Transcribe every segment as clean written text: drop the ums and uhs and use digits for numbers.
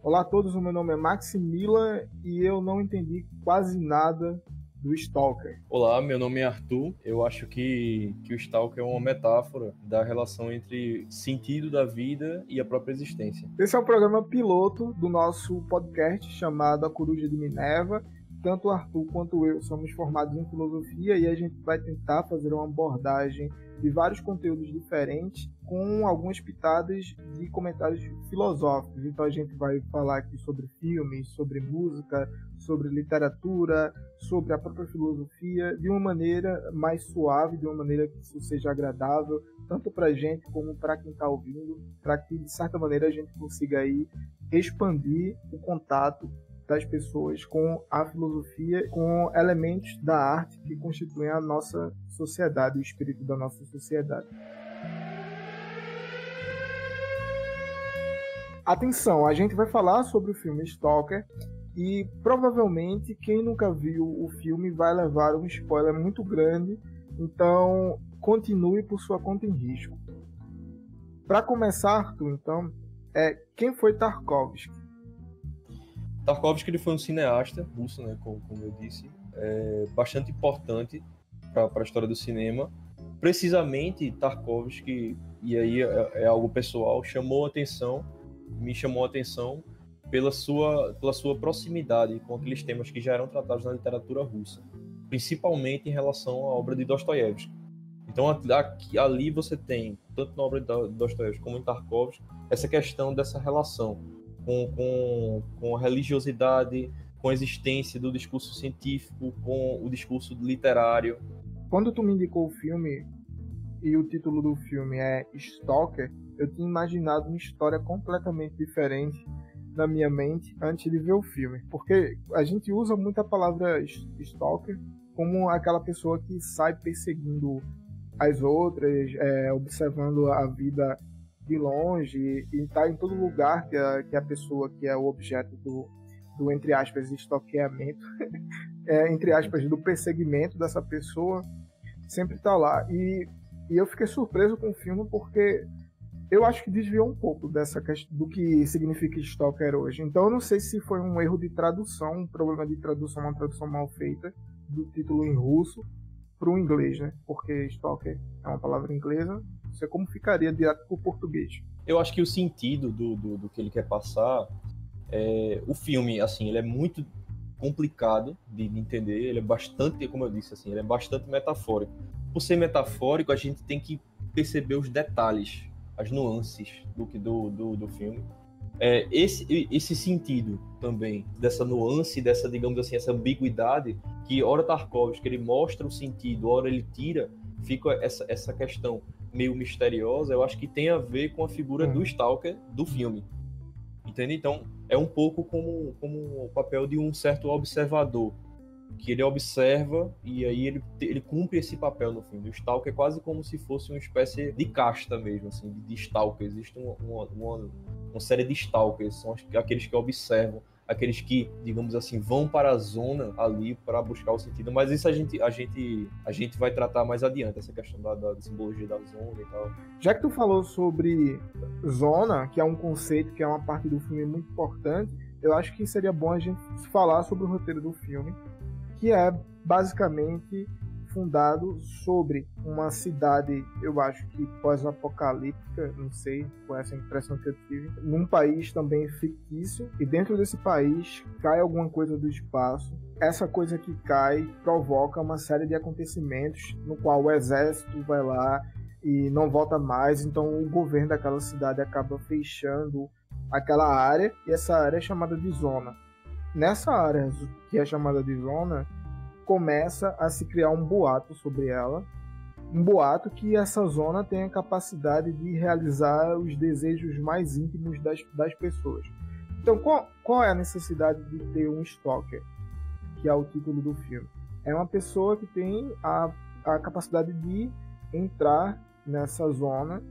Olá a todos, o meu nome é Maximila e eu não entendi quase nada do Stalker. Olá, meu nome é Arthur. Eu acho que o Stalker é uma metáfora da relação entre sentido da vida e a própria existência. Esse é um programa piloto do nosso podcast chamado A Coruja de Minerva. Tanto o Arthur quanto eu somos formados em filosofia e a gente vai tentar fazer uma abordagem de vários conteúdos diferentes com algumas pitadas de comentários filosóficos. Então a gente vai falar aqui sobre filmes, sobre música, sobre literatura, sobre a própria filosofia, de uma maneira mais suave, de uma maneira que isso seja agradável, tanto para a gente como para quem está ouvindo, para que de certa maneira a gente consiga aí expandir o contato das pessoas com a filosofia, com elementos da arte que constituem a nossa sociedade, o espírito da nossa sociedade. Atenção, a gente vai falar sobre o filme Stalker e provavelmente quem nunca viu o filme vai levar um spoiler muito grande, então continue por sua conta em risco. Para começar, Arthur, então, quem foi Tarkovsky? Tarkovsky ele foi um cineasta russo, né, como eu disse, bastante importante para a história do cinema. Precisamente Tarkovsky, e aí é algo pessoal, me chamou a atenção pela sua proximidade com aqueles temas que já eram tratados na literatura russa, principalmente em relação à obra de Dostoiévski. Então ali você tem, tanto na obra de Dostoiévski como em Tarkovsky, essa questão dessa relação com a religiosidade, com a existência do discurso científico, com o discurso literário. Quando tu me indicou o filme e o título do filme é Stalker, eu tinha imaginado uma história completamente diferente na minha mente antes de ver o filme, porque a gente usa muito a palavra Stalker como aquela pessoa que sai perseguindo as outras, observando a vida de longe e tá em todo lugar que a pessoa que é o objeto do entre aspas, stalkeamento, entre aspas, do perseguimento dessa pessoa, sempre tá lá. E eu fiquei surpreso com o filme porque eu acho que desviou um pouco dessa questão do que significa stalker hoje. Então eu não sei se foi um erro de tradução, um problema de tradução, uma tradução mal feita do título em russo para o inglês, né? Porque stalker é uma palavra inglesa. Isso é como ficaria direto para o português. Eu acho que o sentido do que ele quer passar, o filme, assim, ele é muito complicado de entender, ele é bastante, como eu disse, assim, ele é bastante metafórico. Por ser metafórico, a gente tem que perceber os detalhes, as nuances do filme. Esse sentido também, dessa nuance, dessa, digamos assim, essa ambiguidade, que ora Tarkovsky, ele mostra o sentido, ora ele tira, fica essa questão meio misteriosa, eu acho que tem a ver com a figura do Stalker do filme. Entende? Então, é um pouco como o papel de um certo observador, que ele observa e aí ele cumpre esse papel no filme. O Stalker é quase como se fosse uma espécie de casta mesmo, assim, de Stalker. Existe uma série de Stalkers, são aqueles que observam, aqueles que, digamos assim, vão para a zona ali para buscar o sentido. Mas isso a gente vai tratar mais adiante, essa questão da simbologia da zona e tal. Já que tu falou sobre zona, que é um conceito, que é uma parte do filme muito importante, eu acho que seria bom a gente falar sobre o roteiro do filme, que é basicamente fundado sobre uma cidade, eu acho que pós-apocalíptica, não sei, com essa impressão que eu tive, num país também fictício, e dentro desse país cai alguma coisa do espaço. Essa coisa que cai provoca uma série de acontecimentos no qual o exército vai lá e não volta mais, então o governo daquela cidade acaba fechando aquela área, e essa área é chamada de zona. Nessa área que é chamada de zona, começa a se criar um boato sobre ela, um boato que essa zona tem a capacidade de realizar os desejos mais íntimos das pessoas. Então, qual é a necessidade de ter um stalker, que é o título do filme? É uma pessoa que tem a capacidade de entrar nessa zona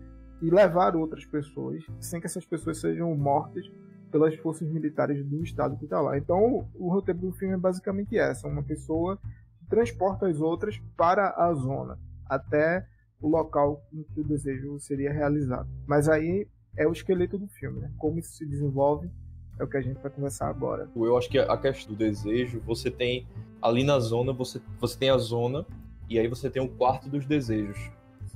e levar outras pessoas, sem que essas pessoas sejam mortas pelas forças militares do estado que está lá. Então, o roteiro do filme é basicamente essa: uma pessoa que transporta as outras para a zona, até o local em que o desejo seria realizado. Mas aí é o esqueleto do filme, né? Como isso se desenvolve é o que a gente vai conversar agora. Eu acho que a questão do desejo, você tem ali na zona, você tem a zona, e aí você tem o quarto dos desejos.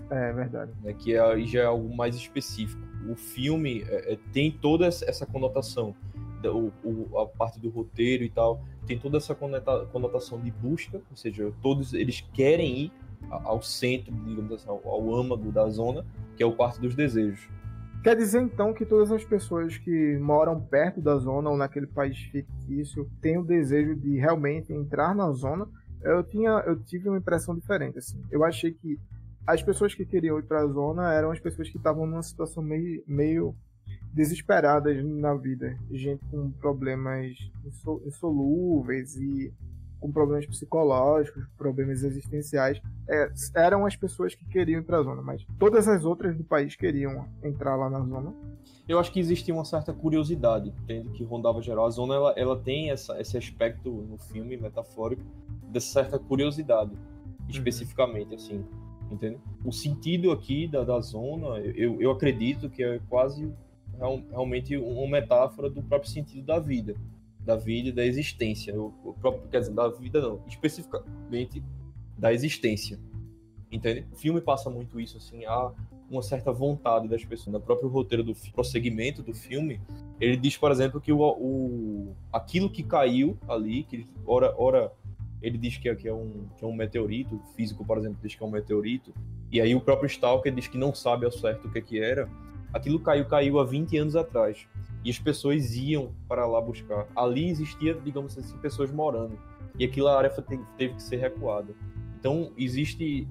É verdade. Né, que aí já é algo mais específico. O filme tem toda essa conotação, a parte do roteiro e tal, tem toda essa conotação de busca, ou seja, todos eles querem ir ao centro, digamos assim, ao âmago da zona, que é o quarto dos desejos. Quer dizer, então, que todas as pessoas que moram perto da zona ou naquele país fictício têm o desejo de realmente entrar na zona? Eu tive uma impressão diferente, assim. Eu achei que as pessoas que queriam ir para a zona eram as pessoas que estavam numa situação meio desesperadas na vida. Gente com problemas insolúveis e com problemas psicológicos, problemas existenciais. Eram as pessoas que queriam ir para a zona, mas todas as outras do país queriam entrar lá na zona. Eu acho que existia uma certa curiosidade, entende? Que rondava geral. A zona ela tem esse aspecto no filme metafórico dessa certa curiosidade, especificamente, assim, entende? O sentido aqui da zona, eu acredito que é quase realmente uma metáfora do próprio sentido da vida e da existência. Quer dizer, da vida não, especificamente da existência, entende? O filme passa muito isso, assim, há uma certa vontade das pessoas. No próprio roteiro do prosseguimento do filme, ele diz, por exemplo, que aquilo que caiu ali, que ora ele diz que é um meteorito, o físico, por exemplo, diz que é um meteorito, e aí o próprio Stalker diz que não sabe ao certo o que era. Aquilo caiu há 20 anos atrás, e as pessoas iam para lá buscar. Ali existia, digamos assim, pessoas morando, e aquela área teve que ser recuada. Então, existe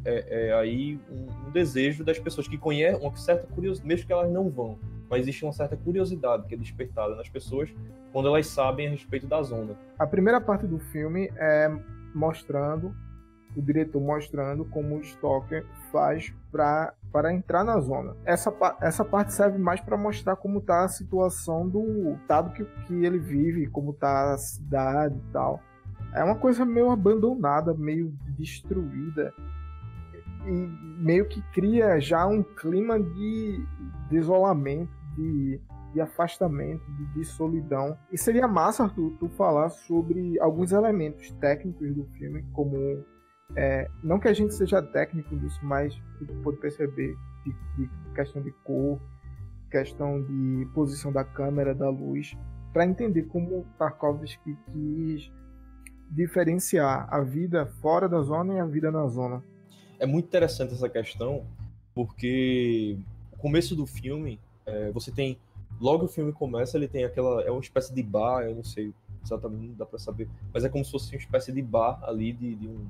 aí um desejo das pessoas que conhecem, uma certa curiosidade, mesmo que elas não vão, mas existe uma certa curiosidade que é despertada nas pessoas quando elas sabem a respeito da zona. A primeira parte do filme é o diretor mostrando como o Stalker faz para entrar na zona. Essa parte serve mais para mostrar como está a situação do estado que ele vive, como está a cidade e tal. É uma coisa meio abandonada, meio destruída, e meio que cria já um clima de isolamento, de afastamento, de solidão. E seria massa, Arthur, tu falar sobre alguns elementos técnicos do filme, como não que a gente seja técnico disso, mas tu pode perceber de questão de cor, questão de posição da câmera, da luz, para entender como Tarkovsky quis diferenciar a vida fora da zona e a vida na zona. É muito interessante essa questão, porque o começo do filme, você tem... Logo o filme começa, ele tem é uma espécie de bar, eu não sei exatamente, não dá pra saber, mas é como se fosse uma espécie de bar ali, de um...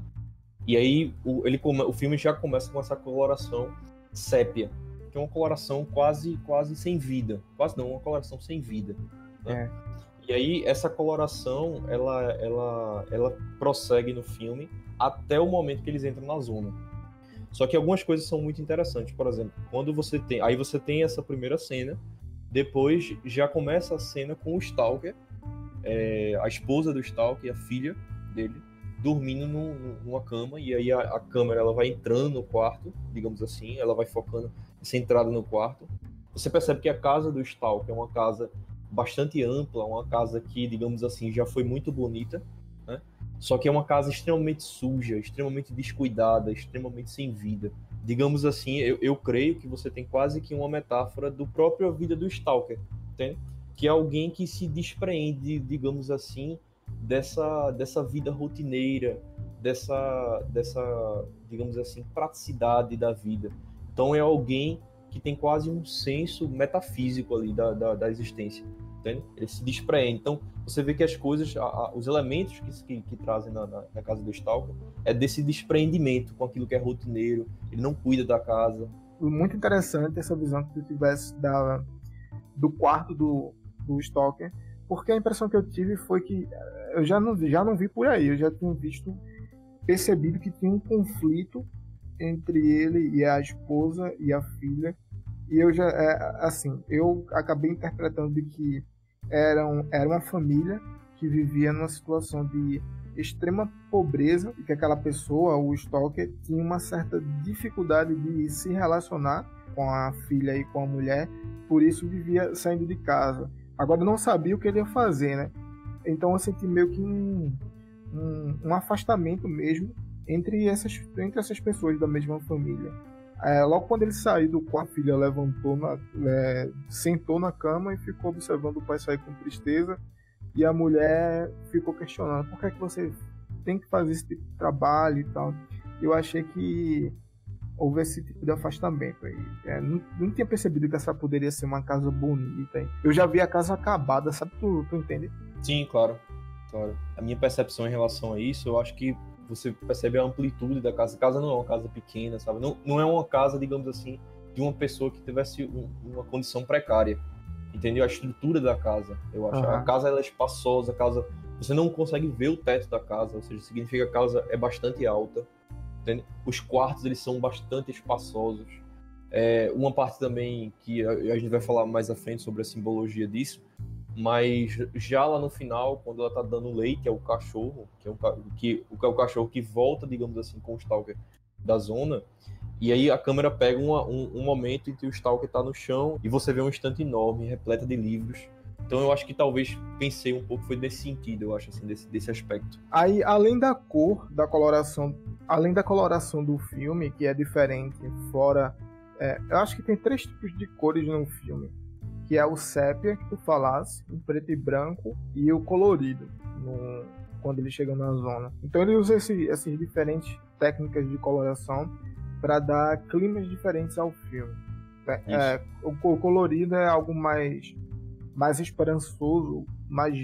E aí o filme já começa com essa coloração sépia, que é uma coloração quase sem vida. Quase não, uma coloração sem vida, né? E aí essa coloração, ela prossegue no filme até o momento que eles entram na zona. Só que algumas coisas são muito interessantes. Por exemplo, quando você tem essa primeira cena, depois já começa a cena com o Stalker, a esposa do Stalker e a filha dele, dormindo numa cama, e aí a câmera ela vai entrando no quarto, digamos assim, ela vai focando essa entrada no quarto. Você percebe que a casa do Stalker é uma casa bastante ampla, uma casa que, digamos assim, já foi muito bonita, né? Só que é uma casa extremamente suja, extremamente descuidada, extremamente sem vida. Digamos assim, eu creio que você tem quase que uma metáfora do próprio vida do Stalker, entende? Que é alguém que se despreende, digamos assim, dessa vida rotineira, dessa, digamos assim, praticidade da vida. Então é alguém que tem quase um senso metafísico ali da existência, entende? Ele se despreende. Então você vê que as coisas, os elementos que trazem na casa do Stalker é desse despreendimento com aquilo que é rotineiro. Ele não cuida da casa. Muito interessante essa visão que tu tivesse do quarto do Stalker, porque a impressão que eu tive foi que eu já não vi por aí, eu já tinha percebido que tinha um conflito entre ele e a esposa e a filha, e eu acabei interpretando de que era uma família que vivia numa situação de extrema pobreza, e que aquela pessoa, o Stalker, tinha uma certa dificuldade de se relacionar com a filha e com a mulher, por isso vivia saindo de casa. Agora eu não sabia o que ele ia fazer, né? Então eu senti meio que um afastamento mesmo entre essas pessoas da mesma família. Logo quando ele saiu do quarto, a filha levantou, sentou na cama e ficou observando o pai sair com tristeza. E a mulher ficou questionando: por que é que você tem que fazer esse tipo de trabalho e tal? Eu achei que houve esse tipo de afastamento aí. Não tinha percebido que essa poderia ser uma casa bonita. Hein? Eu já vi a casa acabada, sabe? Tu entende? Sim, claro. A minha percepção em relação a isso, eu acho que você percebe a amplitude da casa. A casa não é uma casa pequena, sabe? Não é uma casa, digamos assim, de uma pessoa que tivesse uma condição precária. Entendeu? A estrutura da casa, eu acho. A casa, ela é espaçosa, a casa... Você não consegue ver o teto da casa, ou seja, significa que a casa é bastante alta. Entende? Os quartos, eles são bastante espaçosos. Uma parte também que a gente vai falar mais à frente sobre a simbologia disso, mas já lá no final, quando ela tá dando leite ao cachorro, que é o cachorro que volta, digamos assim, com o Stalker da zona, e aí a câmera pega um momento em que o Stalker tá no chão e você vê uma estante enorme, repleta de livros. Então eu acho que talvez pensei um pouco, foi nesse sentido, eu acho, assim, desse aspecto. Aí, além da cor, da coloração, além da coloração do filme, que é diferente, fora... eu acho que tem 3 tipos de cores no filme, que é o sépia, que tu falasse, o preto e branco, e o colorido, quando ele chega na zona. Então ele usa essas diferentes técnicas de coloração para dar climas diferentes ao filme. O colorido é algo mais esperançoso, mais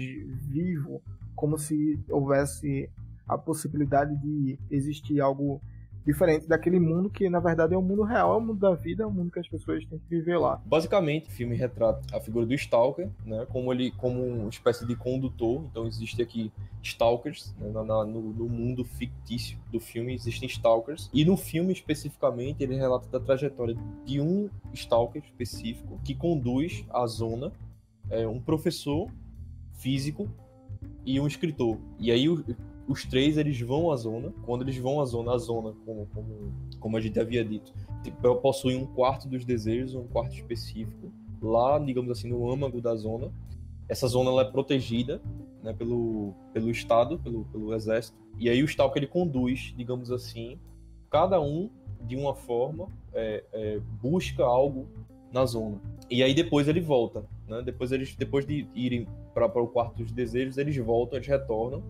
vivo, como se houvesse a possibilidade de existir algo diferente daquele mundo que, na verdade, é o mundo real, é o mundo da vida, é o mundo que as pessoas têm que viver lá. Basicamente, o filme retrata a figura do Stalker, né, como uma espécie de condutor. Então, existe aqui Stalkers, né, no mundo fictício do filme existem Stalkers. E no filme, especificamente, ele relata da trajetória de um Stalker específico que conduz a zona, um professor físico e um escritor. E aí os 3, eles vão à zona. Quando eles vão à zona, como a gente havia dito, possui um quarto dos desejos, um quarto específico, lá, digamos assim, no âmago da zona. Essa zona, ela é protegida, né, pelo Estado, pelo Exército. E aí o Stalker, ele conduz, digamos assim, cada um, de uma forma, busca algo na zona. E aí depois ele volta, né? Depois de irem para o quarto dos desejos, eles voltam, eles retornam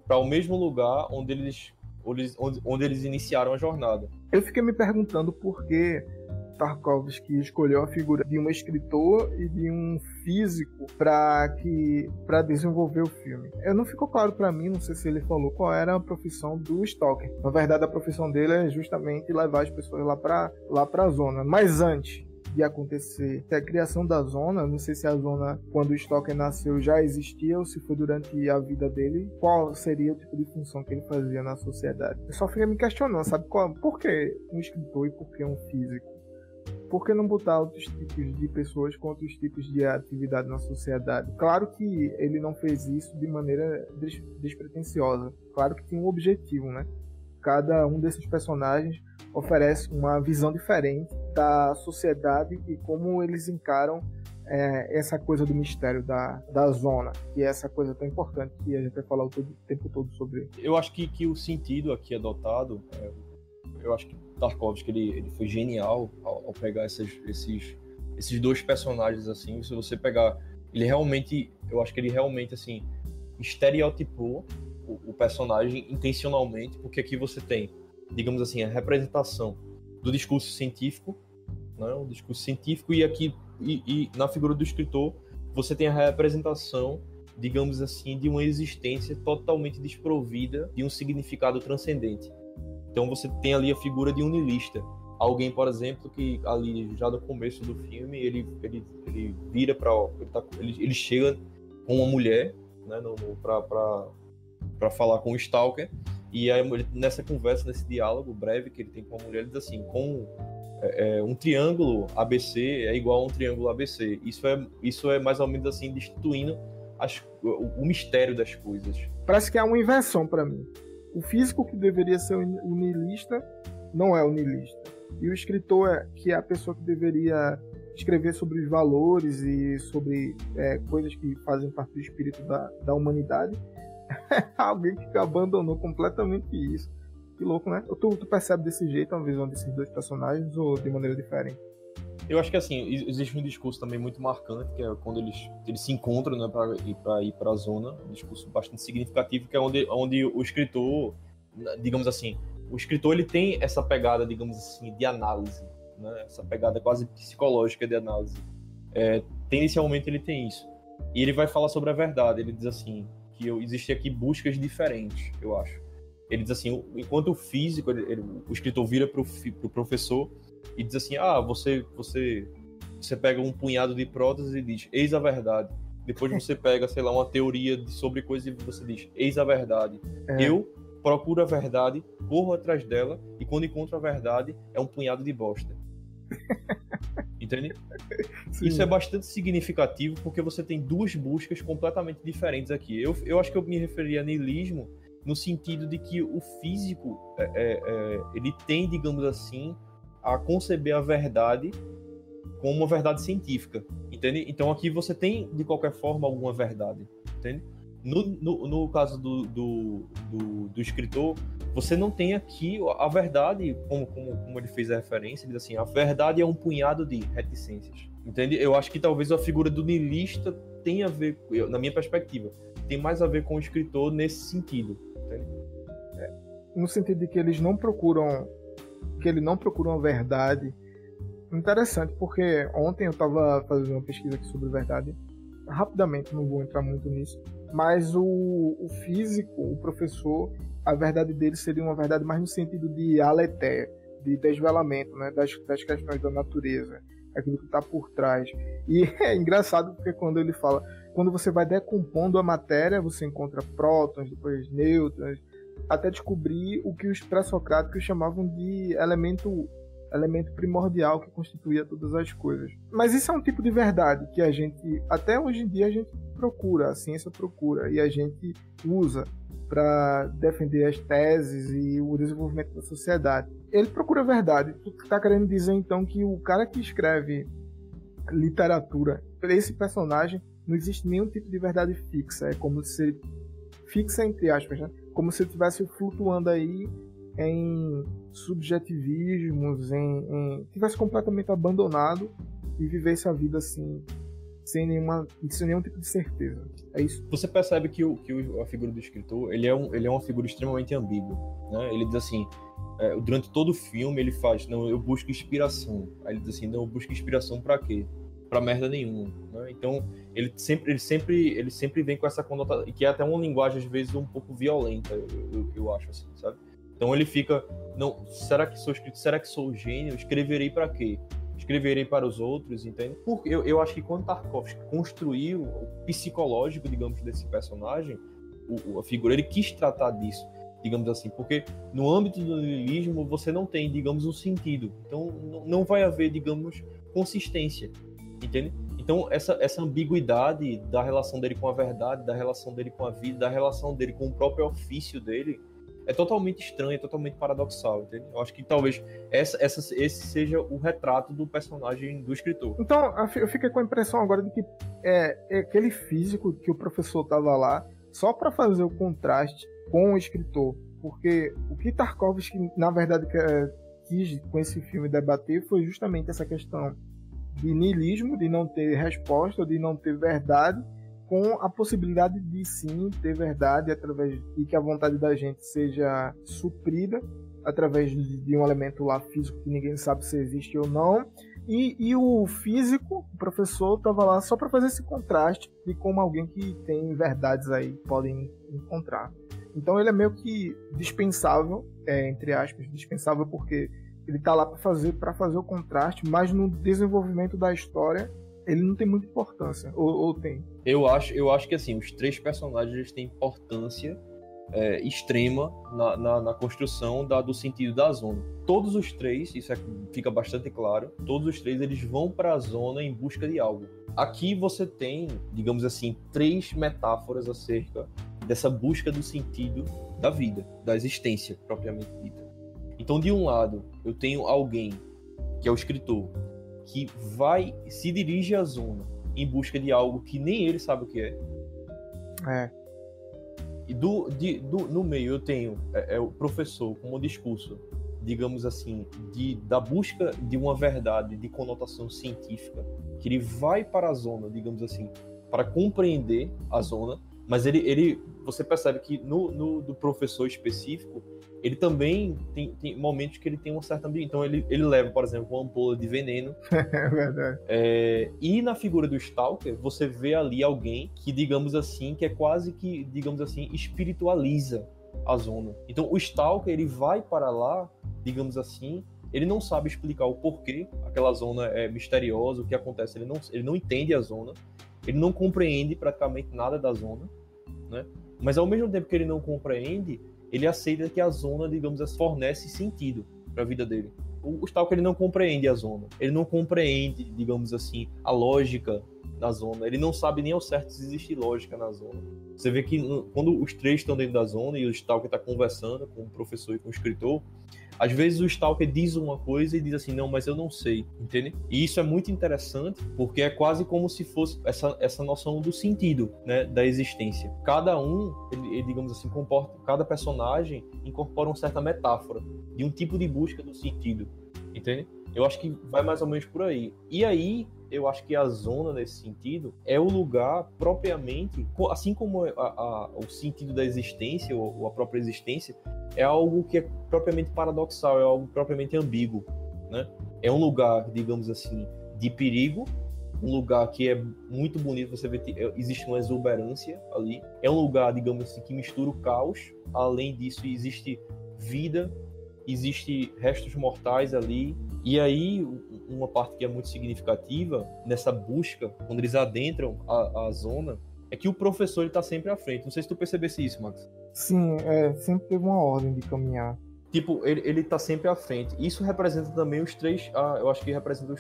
para o mesmo lugar onde eles iniciaram a jornada. Eu fiquei me perguntando por que Tarkovsky escolheu a figura de um escritor e de um físico para desenvolver o filme. Não ficou claro para mim, não sei se ele falou qual era a profissão do Stalker. Na verdade, a profissão dele é justamente levar as pessoas lá para a zona. Mas antes de acontecer a criação da zona, não sei se a zona, quando o Stalker nasceu, já existia ou se foi durante a vida dele, qual seria o tipo de função que ele fazia na sociedade. Eu só fiquei me questionando, sabe, por que um escritor e por que um físico? Por que não botar outros tipos de pessoas com outros tipos de atividade na sociedade? Claro que ele não fez isso de maneira despretensiosa, claro que tinha um objetivo, né? Cada um desses personagens oferece uma visão diferente da sociedade e como eles encaram essa coisa do mistério da zona, que é essa coisa tão importante que a gente vai falar o tempo todo sobre. Eu acho que o sentido aqui adotado, eu acho que Tarkovsky ele foi genial ao pegar esses 2 personagens assim. Se você pegar, eu acho que ele realmente assim estereotipou o personagem intencionalmente, porque aqui você tem, digamos assim, a representação do discurso científico, né? O discurso científico, e aqui e na figura do escritor você tem a representação, digamos assim, de uma existência totalmente desprovida de um significado transcendente. Então você tem ali a figura de um niilista, alguém, por exemplo, que ali já no começo do filme ele vira ele chega com uma mulher, né, para falar com o Stalker. E aí, nessa conversa, nesse diálogo breve que ele tem com a mulher, ele diz assim: um triângulo ABC é igual a um triângulo ABC. Isso é mais ou menos assim, destituindo o mistério das coisas. Parece que é uma inversão para mim. O físico, que deveria ser o niilista, não é o niilista. E o escritor, que é a pessoa que deveria escrever sobre os valores e sobre coisas que fazem parte do espírito da humanidade. Alguém que abandonou completamente isso. Que louco, né? Tu percebe desse jeito a visão desses dois personagens ou de maneira diferente? Eu acho que assim, existe um discurso também muito marcante, que é quando eles se encontram, né, para ir para a zona, um discurso bastante significativo, que é onde o escritor, digamos assim, o escritor ele tem essa pegada, digamos assim, de análise, né, essa pegada quase psicológica de análise. Inicialmente ele tem isso. E ele vai falar sobre a verdade, ele diz assim, que existem aqui buscas diferentes, eu acho. Ele diz assim, enquanto o físico, o escritor vira para o professor e diz assim, você pega um punhado de próteses e diz, eis a verdade. Depois você pega, sei lá, uma teoria sobre coisas e você diz, eis a verdade. Eu procuro a verdade, corro atrás dela e quando encontro a verdade é um punhado de bosta. Entende? Sim. Isso é bastante significativo porque você tem duas buscas completamente diferentes aqui. Eu acho que eu me referiria a niilismo no sentido de que o físico ele tem, digamos assim, a conceber a verdade como uma verdade científica, entende? Então aqui você tem, de qualquer forma, alguma verdade, entende? No caso do escritor, você não tem aqui a verdade, como ele fez a referência, ele diz assim, a verdade é um punhado de reticências, entende? Eu acho que talvez a figura do niilista tenha a ver, na minha perspectiva, tem mais a ver com o escritor nesse sentido, entende? No sentido de que ele não procura a verdade. Interessante, porque ontem eu estava fazendo uma pesquisa aqui sobre verdade, rapidamente, não vou entrar muito nisso, mas o físico, o professor, a verdade dele seria uma verdade mais no sentido de aletheia, de desvelamento, né, das questões da natureza, aquilo que está por trás. E é engraçado porque quando ele fala, quando você vai decompondo a matéria, você encontra prótons, depois nêutrons, até descobrir o que os pré-socráticos chamavam de elemento primordial que constituía todas as coisas. Mas isso é um tipo de verdade que a gente, até hoje em dia, a gente procura, a ciência procura, e a gente usa para defender as teses e o desenvolvimento da sociedade. Ele procura a verdade. Tu está querendo dizer, então, que o cara que escreve literatura, para esse personagem, não existe nenhum tipo de verdade fixa. É como se... fixa entre aspas, né? Como se ele estivesse flutuando aí em subjetivismos, tivesse completamente abandonado e vivesse a vida assim, sem nenhum tipo de certeza. É isso. Você percebe que a figura do escritor, ele é uma figura extremamente ambígua, né? Ele diz assim, durante todo o filme ele faz, não, eu busco inspiração. Aí ele diz assim, não, eu busco inspiração pra quê? Pra merda nenhuma, né? Então ele sempre vem com essa conotação, que é até uma linguagem às vezes um pouco violenta, eu acho assim, sabe? Então ele fica, não, será que sou gênio? Escreverei para quê? Escreverei para os outros, entende? Porque eu acho que quando Tarkovsky construiu o psicológico, digamos, desse personagem, a figura, ele quis tratar disso, digamos assim, porque no âmbito do niilismo você não tem, digamos, um sentido. Então não vai haver, digamos, consistência, entende? Então essa ambiguidade da relação dele com a verdade, da relação dele com a vida, da relação dele com o próprio ofício dele, é totalmente estranho, é totalmente paradoxal, entende? Eu acho que talvez esse seja o retrato do personagem do escritor. Então, eu fiquei com a impressão agora de que é aquele físico que o professor estava lá só para fazer o contraste com o escritor. Porque o que Tarkovsky, na verdade, quis com esse filme debater foi justamente essa questão de niilismo, de não ter resposta, de não ter verdade, com a possibilidade de sim ter verdade e que a vontade da gente seja suprida através de um elemento lá físico que ninguém sabe se existe ou não. E o físico, o professor, estava lá só para fazer esse contraste de como alguém que tem verdades aí podem encontrar. Então ele é meio que dispensável, entre aspas, dispensável porque ele está lá para fazer o contraste, mas no desenvolvimento da história ele não tem muita importância, ou tem? Eu acho que assim, os três personagens têm importância extrema na construção do sentido da zona. Todos os três, isso fica bastante claro, todos os três eles vão para a zona em busca de algo. Aqui você tem, digamos assim, três metáforas acerca dessa busca do sentido da vida, da existência propriamente dita. Então, de um lado, eu tenho alguém, que é o escritor, que se dirige à zona em busca de algo que nem ele sabe o que é. E no meio eu tenho o professor com um discurso, digamos assim, da busca de uma verdade de conotação científica, que ele vai para a zona, digamos assim, para compreender a zona, mas você percebe que do professor específico, ele também tem momentos que ele tem uma certa ambiguidade. Então ele leva, por exemplo, uma ampola de veneno. É verdade. E na figura do Stalker, você vê ali alguém que, digamos assim, que é quase que, digamos assim, espiritualiza a zona. Então o Stalker, ele vai para lá, digamos assim, ele não sabe explicar o porquê aquela zona é misteriosa, o que acontece, ele não entende a zona, ele não compreende praticamente nada da zona, né? Mas ao mesmo tempo que ele não compreende, ele aceita que a zona, digamos assim, fornece sentido para a vida dele. O Stalker, ele não compreende a zona, ele não compreende, digamos assim, a lógica da zona, ele não sabe nem ao certo se existe lógica na zona. Você vê que quando os três estão dentro da zona e o Stalker está conversando com o professor e com o escritor, às vezes o Stalker diz uma coisa e diz assim, não, mas eu não sei, entende? E isso é muito interessante, porque é quase como se fosse essa noção do sentido, né, da existência. Cada um, ele digamos assim, cada personagem incorpora uma certa metáfora de um tipo de busca do sentido, entende? Eu acho que vai mais ou menos por aí. E aí, eu acho que a zona, nesse sentido, é o lugar propriamente, assim como o sentido da existência, ou a própria existência, é algo que é propriamente paradoxal, é algo propriamente ambíguo, né? É um lugar, digamos assim, de perigo, um lugar que é muito bonito, você vê que existe uma exuberância ali, é um lugar, digamos assim, que mistura o caos, além disso existe vida, existe restos mortais ali, e aí uma parte que é muito significativa nessa busca, quando eles adentram a zona, é que o professor está sempre à frente. Não sei se tu percebesse isso, Max. Sim, sempre teve uma ordem de caminhar. Tipo, ele tá sempre à frente. Isso representa também os três, eu acho que representa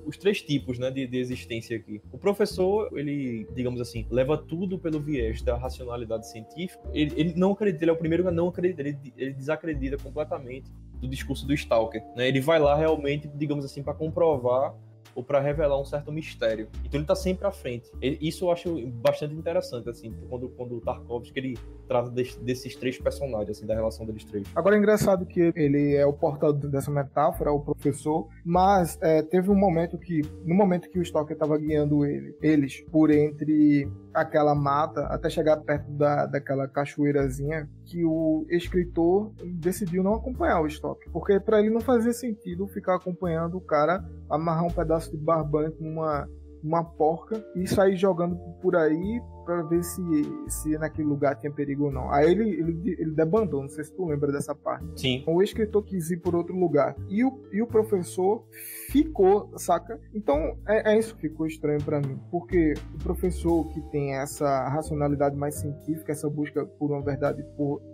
os três tipos, né, de existência aqui. O professor, ele, digamos assim, leva tudo pelo viés da racionalidade científica. Ele não acredita, ele é o primeiro a não acreditar, ele desacredita completamente do discurso do Stalker, né? Ele vai lá realmente, digamos assim, para comprovar ou para revelar um certo mistério. Então ele tá sempre à frente. Isso eu acho bastante interessante, assim, quando o Tarkovsky, ele trata desses três personagens, assim, da relação deles três. Agora é engraçado que ele é o portador dessa metáfora, o professor, mas teve um momento no momento que o Stalker estava guiando eles por entre aquela mata, até chegar perto daquela cachoeirazinha, que o escritor decidiu não acompanhar o Stalker, porque para ele não fazia sentido ficar acompanhando o cara amarrar um pedaço de barbante numa porca e sair jogando por aí para ver se naquele lugar tinha perigo ou não. Aí ele debandou, não sei se tu lembra dessa parte. Sim. O escritor quis ir por outro lugar. E o professor ficou, saca? Então isso que ficou estranho para mim. Porque o professor que tem essa racionalidade mais científica, essa busca por uma verdade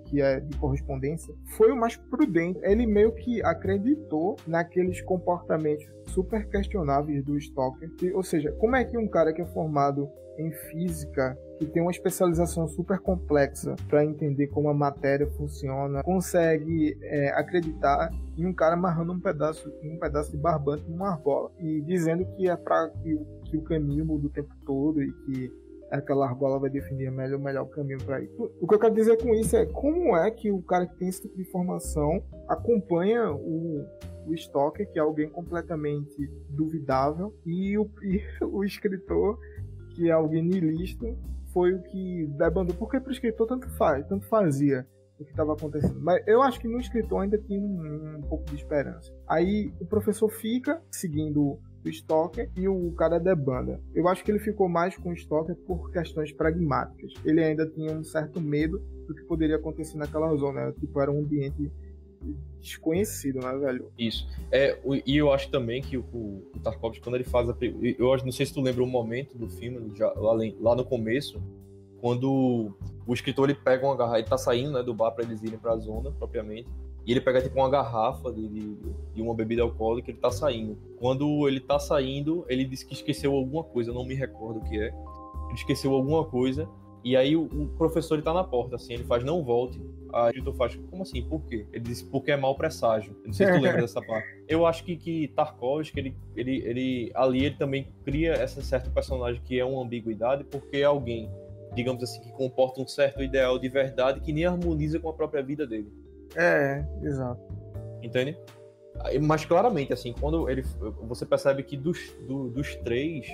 que é de correspondência, foi o mais prudente. Ele meio que acreditou naqueles comportamentos super questionáveis do Stalker. Ou seja, como é que um cara que é formado em física, que tem uma especialização super complexa para entender como a matéria funciona, consegue acreditar em um cara amarrando um pedaço de barbante numa argola e dizendo que é para que o caminho muda o tempo todo e que aquela argola vai definir o melhor caminho para ir. O que eu quero dizer com isso é como é que o cara que tem esse tipo de informação acompanha o Stalker, que é alguém completamente duvidável, e o escritor, que é alguém niilista, foi o que debandou, porque para o escritor tanto fazia o que estava acontecendo. Mas eu acho que no escritor ainda tinha um pouco de esperança. Aí o professor fica seguindo o Stalker e o cara debanda. Eu acho que ele ficou mais com o Stalker por questões pragmáticas. Ele ainda tinha um certo medo do que poderia acontecer naquela zona. Tipo, era um ambiente desconhecido, né, velho? Isso. E eu acho também que o Tarkovsky, quando ele faz eu não sei se tu lembra um momento do filme, lá no começo, quando o escritor, ele pega uma garrafa, ele tá saindo, né, do bar para eles irem pra zona, propriamente, e ele pega, tipo, uma garrafa de uma bebida alcoólica, ele tá saindo. Quando ele tá saindo, ele diz que esqueceu alguma coisa, eu não me recordo o que é. Ele esqueceu alguma coisa, E aí o professor ele tá na porta, assim, ele faz, não volte. Aí o diretor faz, como assim, por quê? Ele diz, porque é mau presságio. Eu não sei se tu lembra dessa parte. Eu acho que Tarkovsky, ele também cria essa certa personagem que é uma ambiguidade, porque é alguém, digamos assim, que comporta um certo ideal de verdade que nem harmoniza com a própria vida dele. Exato. Entende? Mas claramente, assim, quando você percebe que dos três,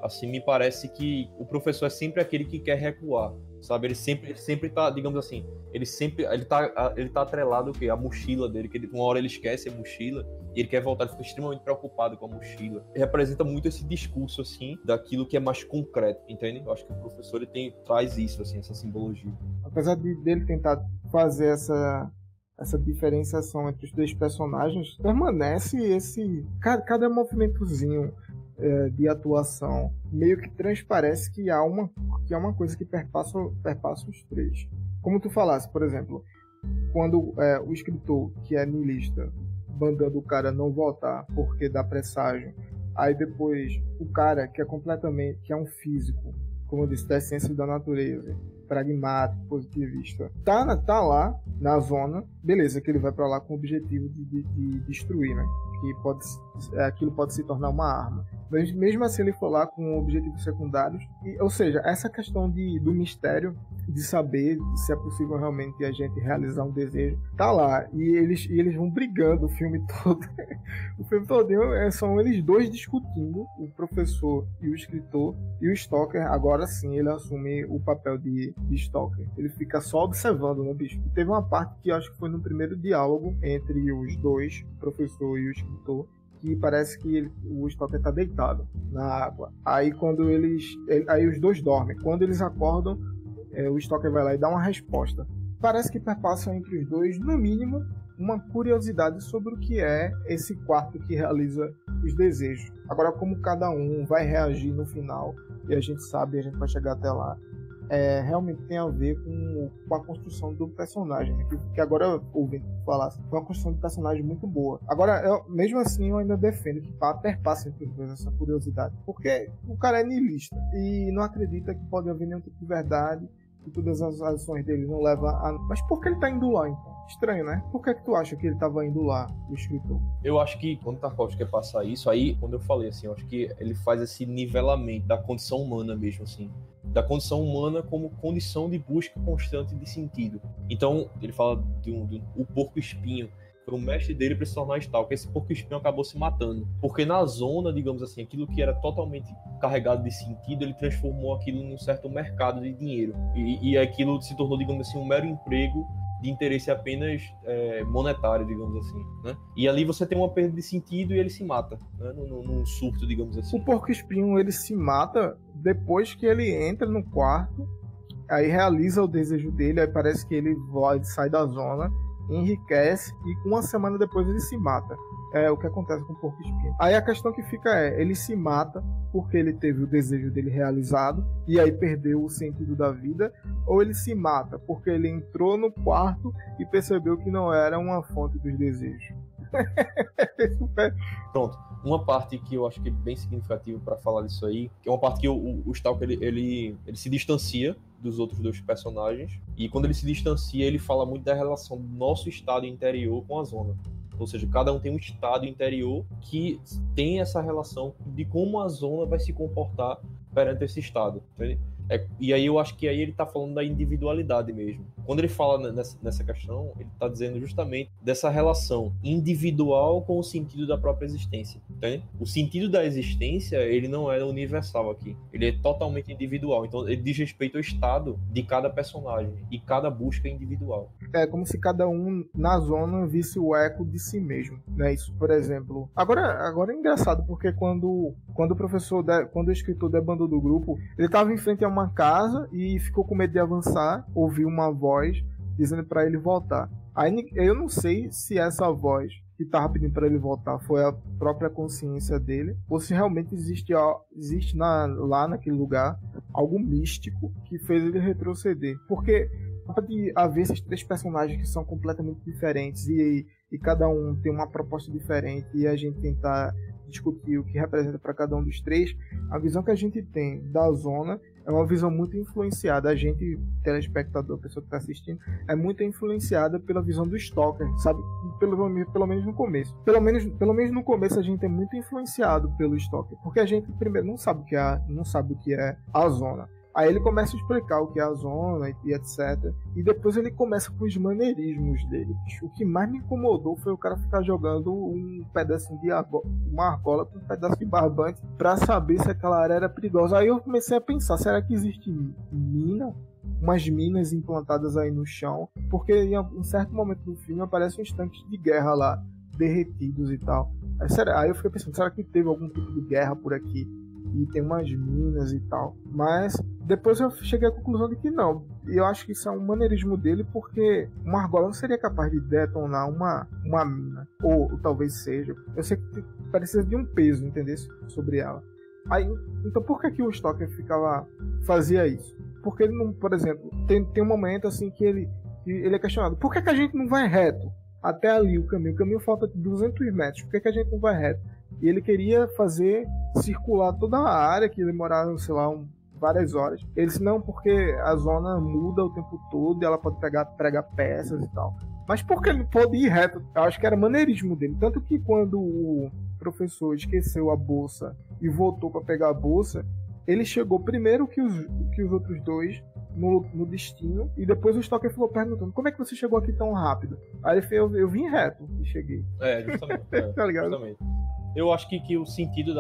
assim, me parece que o professor é sempre aquele que quer recuar, sabe? Ele sempre tá, digamos assim, ele tá atrelado ao quê? A mochila dele, que uma hora ele esquece a mochila e ele quer voltar, ele fica extremamente preocupado com a mochila. Ele representa muito esse discurso, assim, daquilo que é mais concreto, entende? Eu acho que o professor traz isso, assim, essa simbologia. Apesar dele tentar fazer essa diferenciação entre os dois personagens, permanece cada movimentozinho de atuação meio que transparece que há uma coisa que perpassa os três. Como tu falasse, por exemplo, quando o escritor, que é niilista, mandando o cara não votar porque dá presságio, aí depois o cara que é um físico, como eu disse, da ciência da natureza, pragmático, positivista, tá lá na zona, beleza, que ele vai para lá com o objetivo de destruir, né? Que aquilo pode se tornar uma arma. Mas mesmo assim ele for lá com objetivos secundários, ou seja, essa questão do mistério, de saber se é possível realmente a gente realizar um desejo, tá lá. E eles vão brigando o filme todo. O filme todo são eles dois discutindo, o professor e o escritor, e o Stoker, agora sim, ele assume o papel de Stoker. Ele fica só observando, né, bicho? E teve uma parte que eu acho que foi no primeiro diálogo entre os dois, o professor e o escritor, que parece que o Stoker tá deitado na água. Aí aí os dois dormem. Quando eles acordam, o Stoker vai lá e dá uma resposta. Parece que perpassa entre os dois, no mínimo, uma curiosidade sobre o que é esse quarto que realiza os desejos. Agora, como cada um vai reagir no final, e a gente sabe, a gente vai chegar até lá, realmente tem a ver com a construção do personagem, né? Que agora, ouvindo falar, foi uma construção de personagem muito boa. Agora, mesmo assim, eu ainda defendo que perpassa entre os dois essa curiosidade, porque o cara é niilista e não acredita que pode haver nenhum tipo de verdade, que todas as ações dele não levam a... Mas por que ele tá indo lá, então? Estranho, né? Por que tu acha que ele tava indo lá, o escritor? Eu acho que quando Tarkovsky quer passar isso, aí, quando eu falei assim, eu acho que ele faz esse nivelamento da condição humana mesmo, assim. Da condição humana como condição de busca constante de sentido. Então, ele fala o porco-espinho. Foi o mestre dele para se tornar Stalker. Esse porco-espinho acabou se matando. Porque na zona, digamos assim, aquilo que era totalmente carregado de sentido, ele transformou aquilo num certo mercado de dinheiro. E aquilo se tornou, digamos assim, um mero emprego de interesse apenas monetário, digamos assim, né? E ali você tem uma perda de sentido e ele se mata, né? Num surto, digamos assim. O porco-espinho, ele se mata depois que ele entra no quarto, aí realiza o desejo dele, aí parece que ele sai da zona, enriquece e uma semana depois ele se mata. É o que acontece com o porco-espinho. Aí a questão que fica ele se mata porque ele teve o desejo dele realizado e aí perdeu o sentido da vida, ou ele se mata porque ele entrou no quarto e percebeu que não era uma fonte dos desejos. Pronto. Uma parte que eu acho que é bem significativa para falar disso aí, que é uma parte que o Stalker ele se distancia dos outros dois personagens, e quando ele se distancia, ele fala muito da relação do nosso estado interior com a zona. Ou seja, cada um tem um estado interior que tem essa relação de como a zona vai se comportar perante esse estado, entende? E aí eu acho que aí ele está falando da individualidade mesmo. Quando ele fala nessa questão, ele está dizendo justamente dessa relação individual com o sentido da própria existência, entende? O sentido da existência, ele não é universal aqui. Ele é totalmente individual. Então, ele diz respeito ao estado de cada personagem e cada busca individual. É como se cada um na zona visse o eco de si mesmo, né? Isso, por exemplo. Agora é engraçado, porque quando o escritor debandou do grupo, ele estava em frente a uma casa e ficou com medo de avançar, ouviu uma voz dizendo para ele voltar. Aí eu não sei se essa voz que estava pedindo para ele voltar foi a própria consciência dele, ou se realmente existe lá naquele lugar algo místico que fez ele retroceder. Porque pode haver esses três personagens que são completamente diferentes e cada um tem uma proposta diferente, e a gente tentar discutir o que representa para cada um dos três. A visão que a gente tem da zona é uma visão muito influenciada. A gente, telespectador, a pessoa que está assistindo, é muito influenciada pela visão do Stalker, sabe? Pelo menos no começo. Pelo menos no começo a gente é muito influenciado pelo Stalker, porque a gente primeiro não sabe o que é a zona. Aí ele começa a explicar o que é a zona e etc. E depois ele começa com os maneirismos dele. O que mais me incomodou foi o cara ficar jogando um pedacinho de uma argola com um pedaço de barbante pra saber se aquela área era perigosa. Aí eu comecei a pensar, será que existe mina? Umas minas implantadas aí no chão? Porque em um certo momento do filme aparecem uns tanques de guerra lá, derretidos e tal. Aí eu fiquei pensando, será que teve algum tipo de guerra por aqui? E tem umas minas e tal. Mas depois eu cheguei à conclusão de que não. E eu acho que isso é um maneirismo dele, porque uma argola não seria capaz de detonar uma mina. Ou talvez seja. Eu sei que precisa de um peso, entendeu? Sobre ela. Aí, então por que o Stalker fazia isso? Porque ele não, por exemplo, tem um momento assim que ele é questionado. Por que a gente não vai reto? Até ali o caminho falta 200 metros. Por que a gente não vai reto? E ele queria fazer circular toda a área, que demorava, sei lá, várias horas. Ele disse, não, porque a zona muda o tempo todo e ela pode pregar peças e tal. Mas por que ele pode ir reto? Eu acho que era maneirismo dele. Tanto que quando o professor esqueceu a bolsa e voltou para pegar a bolsa, ele chegou primeiro que os outros dois no destino, e depois o Stalker ficou perguntando, como é que você chegou aqui tão rápido? Aí ele falou, eu vim reto e cheguei. Justamente. Tá ligado? Justamente. Eu acho que o sentido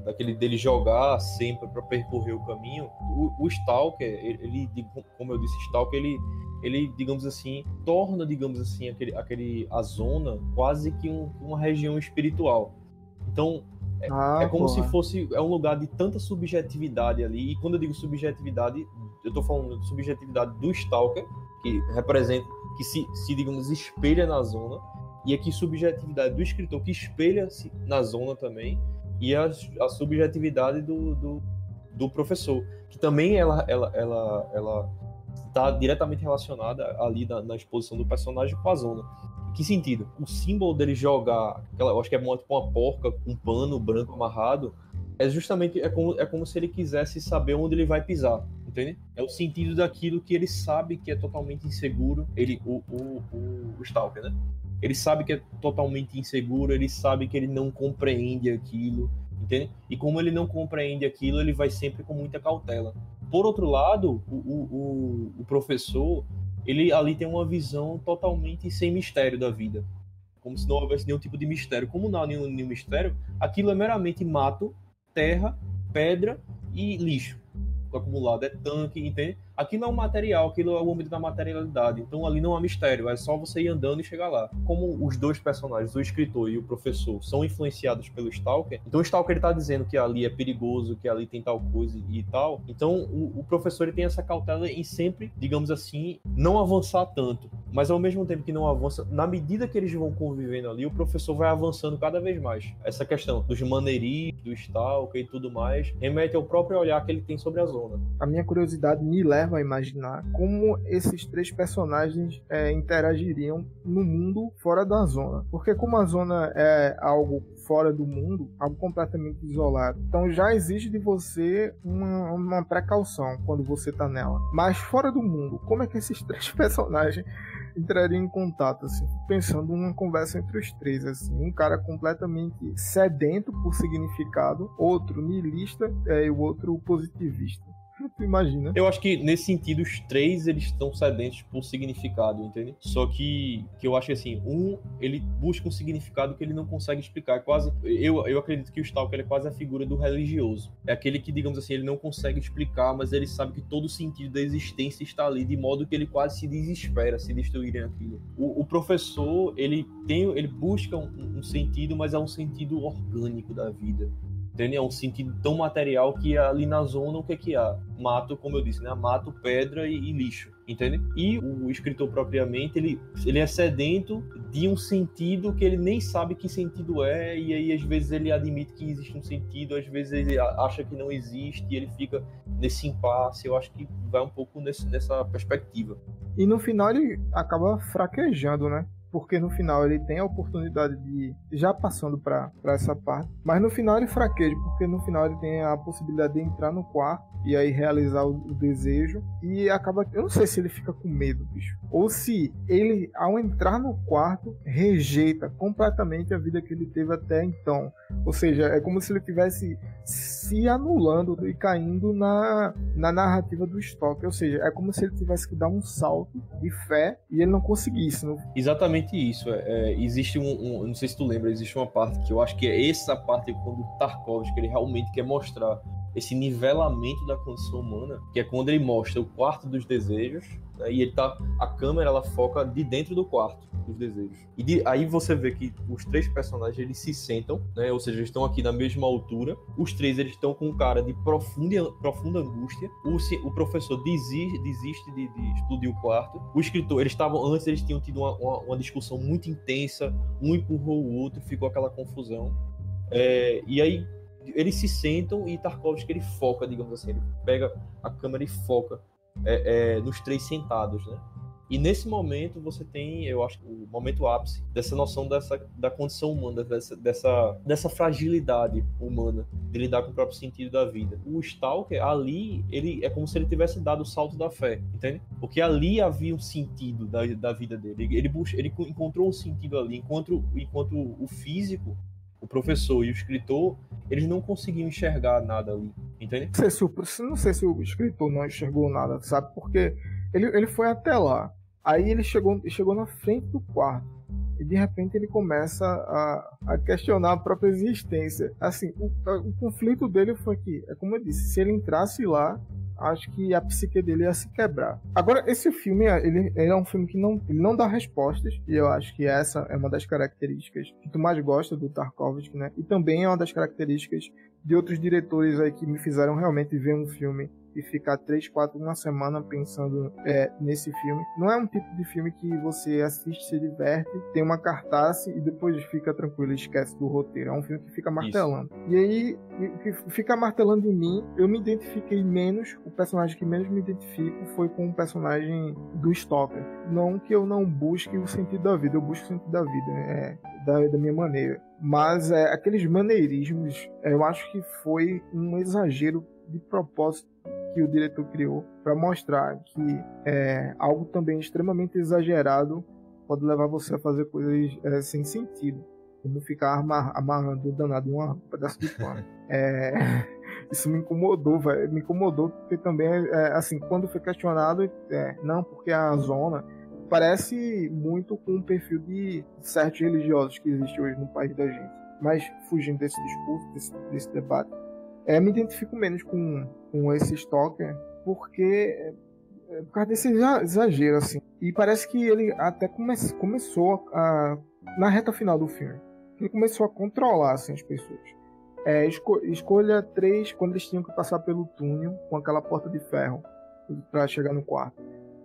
daquele dele jogar sempre para percorrer o caminho, o Stalker, ele, como eu disse, Stalker, ele digamos assim, torna, digamos assim, a zona quase que uma região espiritual. Então, é como se fosse um lugar de tanta subjetividade ali, e quando eu digo subjetividade, eu tô falando de subjetividade do Stalker, que representa, que se digamos, espelha na zona, e aqui subjetividade do escritor, que espelha-se na zona também, e a subjetividade do professor, que também ela está diretamente relacionada ali na exposição do personagem com a zona. Em que sentido? O símbolo dele jogar, eu acho que é tipo uma porca com um pano branco amarrado, é como se ele quisesse saber onde ele vai pisar, entende? É o sentido daquilo que ele sabe que é totalmente inseguro, o Stalker, né? Ele sabe que é totalmente inseguro, ele sabe que ele não compreende aquilo, entende? E como ele não compreende aquilo, ele vai sempre com muita cautela. Por outro lado, o professor, ele ali tem uma visão totalmente sem mistério da vida. Como se não houvesse nenhum tipo de mistério. Como não há nenhum mistério, aquilo é meramente mato, terra, pedra e lixo acumulado, é tanque, entende? Aquilo é um material, aquilo é o âmbito da materialidade, então ali não há mistério, é só você ir andando e chegar lá. Como os dois personagens, o escritor e o professor, são influenciados pelo Stalker, então o Stalker está dizendo que ali é perigoso, que ali tem tal coisa e tal, então o professor ele tem essa cautela em sempre, digamos assim, não avançar tanto, mas ao mesmo tempo que não avança, na medida que eles vão convivendo ali, o professor vai avançando cada vez mais. Essa questão dos maneirismos, do Stalker e tudo mais, remete ao próprio olhar que ele tem sobre a zona. A minha curiosidade me leva a imaginar como esses três personagens interagiriam no mundo fora da zona. Porque como a zona é algo fora do mundo, algo completamente isolado, então já exige de você uma precaução quando você tá nela. Mas fora do mundo, como é que esses três personagens entrariam em contato, assim, pensando numa conversa entre os três, assim, um cara completamente sedento por significado, outro niilista e o outro positivista. Tu imagina? Eu acho que nesse sentido os três eles estão sedentos por significado, entende? Só que eu acho que assim, ele busca um significado que ele não consegue explicar, quase, eu acredito que o Stalker é quase a figura do religioso, é aquele que, digamos assim, ele não consegue explicar, mas ele sabe que todo o sentido da existência está ali, de modo que ele quase se desespera se destruírem aquilo. O professor, ele busca um sentido, mas é um sentido orgânico da vida. Entende? É um sentido tão material que ali na zona o que há? Mato, como eu disse, né? Mato, pedra e lixo, entende? E o escritor propriamente, ele é sedento de um sentido que ele nem sabe que sentido é, e aí às vezes ele admite que existe um sentido, às vezes ele acha que não existe, e ele fica nesse impasse. Eu acho que vai um pouco nessa perspectiva. E no final ele acaba fraquejando, né? porque no final ele tem a oportunidade de, já passando para essa parte, mas no final ele fraqueja, porque no final ele tem a possibilidade de entrar no quarto e aí realizar o desejo, e acaba, eu não sei se ele fica com medo, bicho, ou se ele, ao entrar no quarto, rejeita completamente a vida que ele teve até então. Ou seja, é como se ele tivesse se anulando e caindo na narrativa do Stalker. Ou seja, é como se ele tivesse que dar um salto de fé e ele não conseguisse. Não? Exatamente isso. Existe não sei se tu lembra, existe uma parte que eu acho que é essa parte quando o Tarkovsky ele realmente quer mostrar esse nivelamento da condição humana, que é quando ele mostra o quarto dos desejos, né, e a câmera ela foca de dentro do quarto dos desejos. E aí você vê que os três personagens eles se sentam, né, ou seja, eles estão aqui na mesma altura. Os três eles estão com um cara de profunda angústia. O professor desiste de explodir o quarto. O escritor, eles tinham tido uma discussão muito intensa, um empurrou o outro, ficou aquela confusão. E aí eles se sentam e Tarkovsky ele foca, digamos assim, ele pega a câmera e foca nos três sentados, né? E nesse momento você tem, eu acho, o momento ápice dessa noção da condição humana, dessa fragilidade humana, de lidar com o próprio sentido da vida. O Stalker, ali, ele é como se ele tivesse dado o salto da fé, entende? Porque ali havia um sentido da vida dele. Ele encontrou um sentido ali, enquanto o físico, o professor e o escritor, eles não conseguiam enxergar nada ali, entende? Não sei se o escritor não enxergou nada, sabe? Porque ele foi até lá. Aí ele chegou na frente do quarto. E de repente ele começa a questionar a própria existência. Assim, o conflito dele foi que, é como eu disse, se ele entrasse lá, acho que a psique dele ia se quebrar. Agora, esse filme, ele é um filme que ele não dá respostas, e eu acho que essa é uma das características que tu mais gosta do Tarkovsky, né? E também é uma das características de outros diretores aí que me fizeram realmente ver um filme e ficar 3, 4, uma semana pensando nesse filme. Não é um tipo de filme que você assiste, se diverte, tem uma cartaz e depois fica tranquilo e esquece do roteiro. É um filme que fica martelando. Isso. E aí, que fica martelando em mim, eu me identifiquei menos, o personagem que menos me identifico foi com o personagem do Stalker. Não que eu não busque o sentido da vida, eu busco o sentido da vida, da minha maneira. Mas aqueles maneirismos, eu acho que foi um exagero de propósito que o diretor criou para mostrar que algo também extremamente exagerado pode levar você a fazer coisas sem sentido, como ficar amarrando o danado em um pedaço de pano. Isso me incomodou, velho. Me incomodou porque também, assim, quando foi questionado, não, porque a zona parece muito com o perfil de certos religiosos que existe hoje no país da gente. Mas fugindo desse discurso, desse debate, me identifico menos com esse Stalker porque por causa desse exagero, assim. E parece que ele até começou na reta final do filme. Ele começou a controlar assim, as pessoas. Escolha 3 quando eles tinham que passar pelo túnel com aquela porta de ferro para chegar no quarto.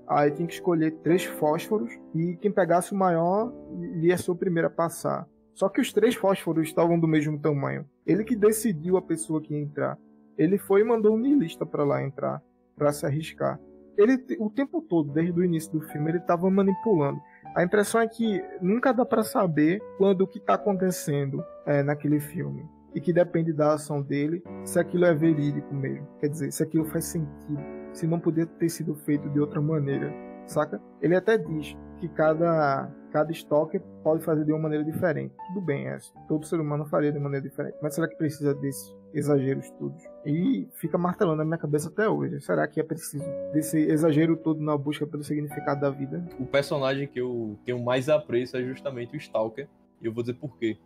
Aí tinha que escolher 3 fósforos e quem pegasse o maior ia ser o primeiro a passar. Só que os 3 fósforos estavam do mesmo tamanho. Ele que decidiu a pessoa que ia entrar. Ele foi e mandou um niilista para lá entrar, para se arriscar. Ele, o tempo todo, desde o início do filme, ele estava manipulando. A impressão é que nunca dá para saber quando o que está acontecendo naquele filme. E que depende da ação dele, se aquilo é verídico mesmo. Quer dizer, se aquilo faz sentido. Se não podia ter sido feito de outra maneira. Saca? Ele até diz que cada stalker pode fazer de uma maneira diferente. Tudo bem, todo ser humano faria de maneira diferente. Mas será que precisa desses exageros todos? E fica martelando na minha cabeça até hoje. Será que é preciso desse exagero todo na busca pelo significado da vida? O personagem que eu tenho mais apreço é justamente o Stalker. E eu vou dizer por quê.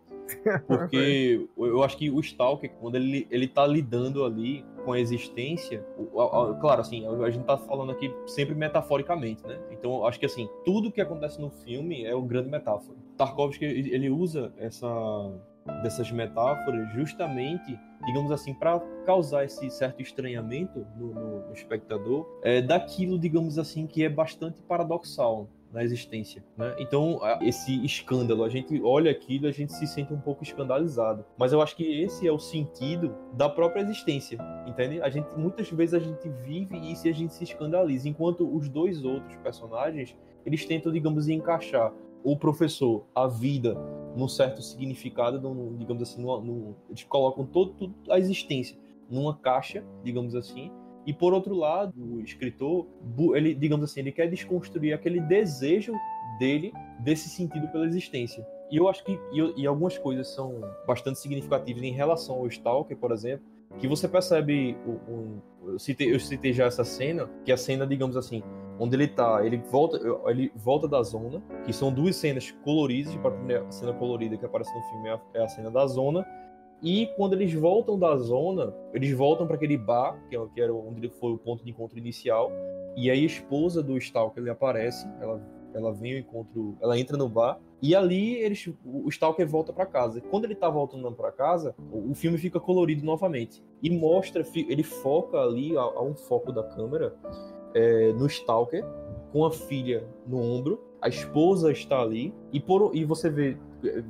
Porque eu acho que o Stalker, quando ele tá lidando ali com a existência, claro, assim, a gente tá falando aqui sempre metaforicamente, né? Então, eu acho que, assim, tudo que acontece no filme é uma grande metáfora. Tarkovsky, ele usa dessas metáforas justamente, digamos assim, para causar esse certo estranhamento no espectador, daquilo, digamos assim, que é bastante paradoxal na existência, né? Então, esse escândalo, a gente olha aquilo, a gente se sente um pouco escandalizado. Mas eu acho que esse é o sentido da própria existência, entende? Muitas vezes a gente vive e a gente se escandaliza, enquanto os dois outros personagens, eles tentam, digamos, encaixar o professor a vida num certo significado, digamos assim, eles colocam tudo a existência numa caixa, digamos assim, e por outro lado, o escritor, ele, digamos assim, ele quer desconstruir aquele desejo dele desse sentido pela existência. E eu acho que e algumas coisas são bastante significativas em relação ao Stalker, por exemplo, que você percebe, eu citei já essa cena, que é a cena, digamos assim, onde ele volta da zona, que são duas cenas coloridas. A primeira cena colorida que aparece no filme é a cena da zona, e quando eles voltam da zona, eles voltam para aquele bar, que era onde foi o ponto de encontro inicial, e aí a esposa do Stalker ele aparece, ela vem ao encontro, ela entra no bar, e ali o Stalker volta para casa. Quando ele tá voltando para casa, o filme fica colorido novamente e mostra, ele foca ali, há um foco da câmera no Stalker com a filha no ombro, a esposa está ali e você vê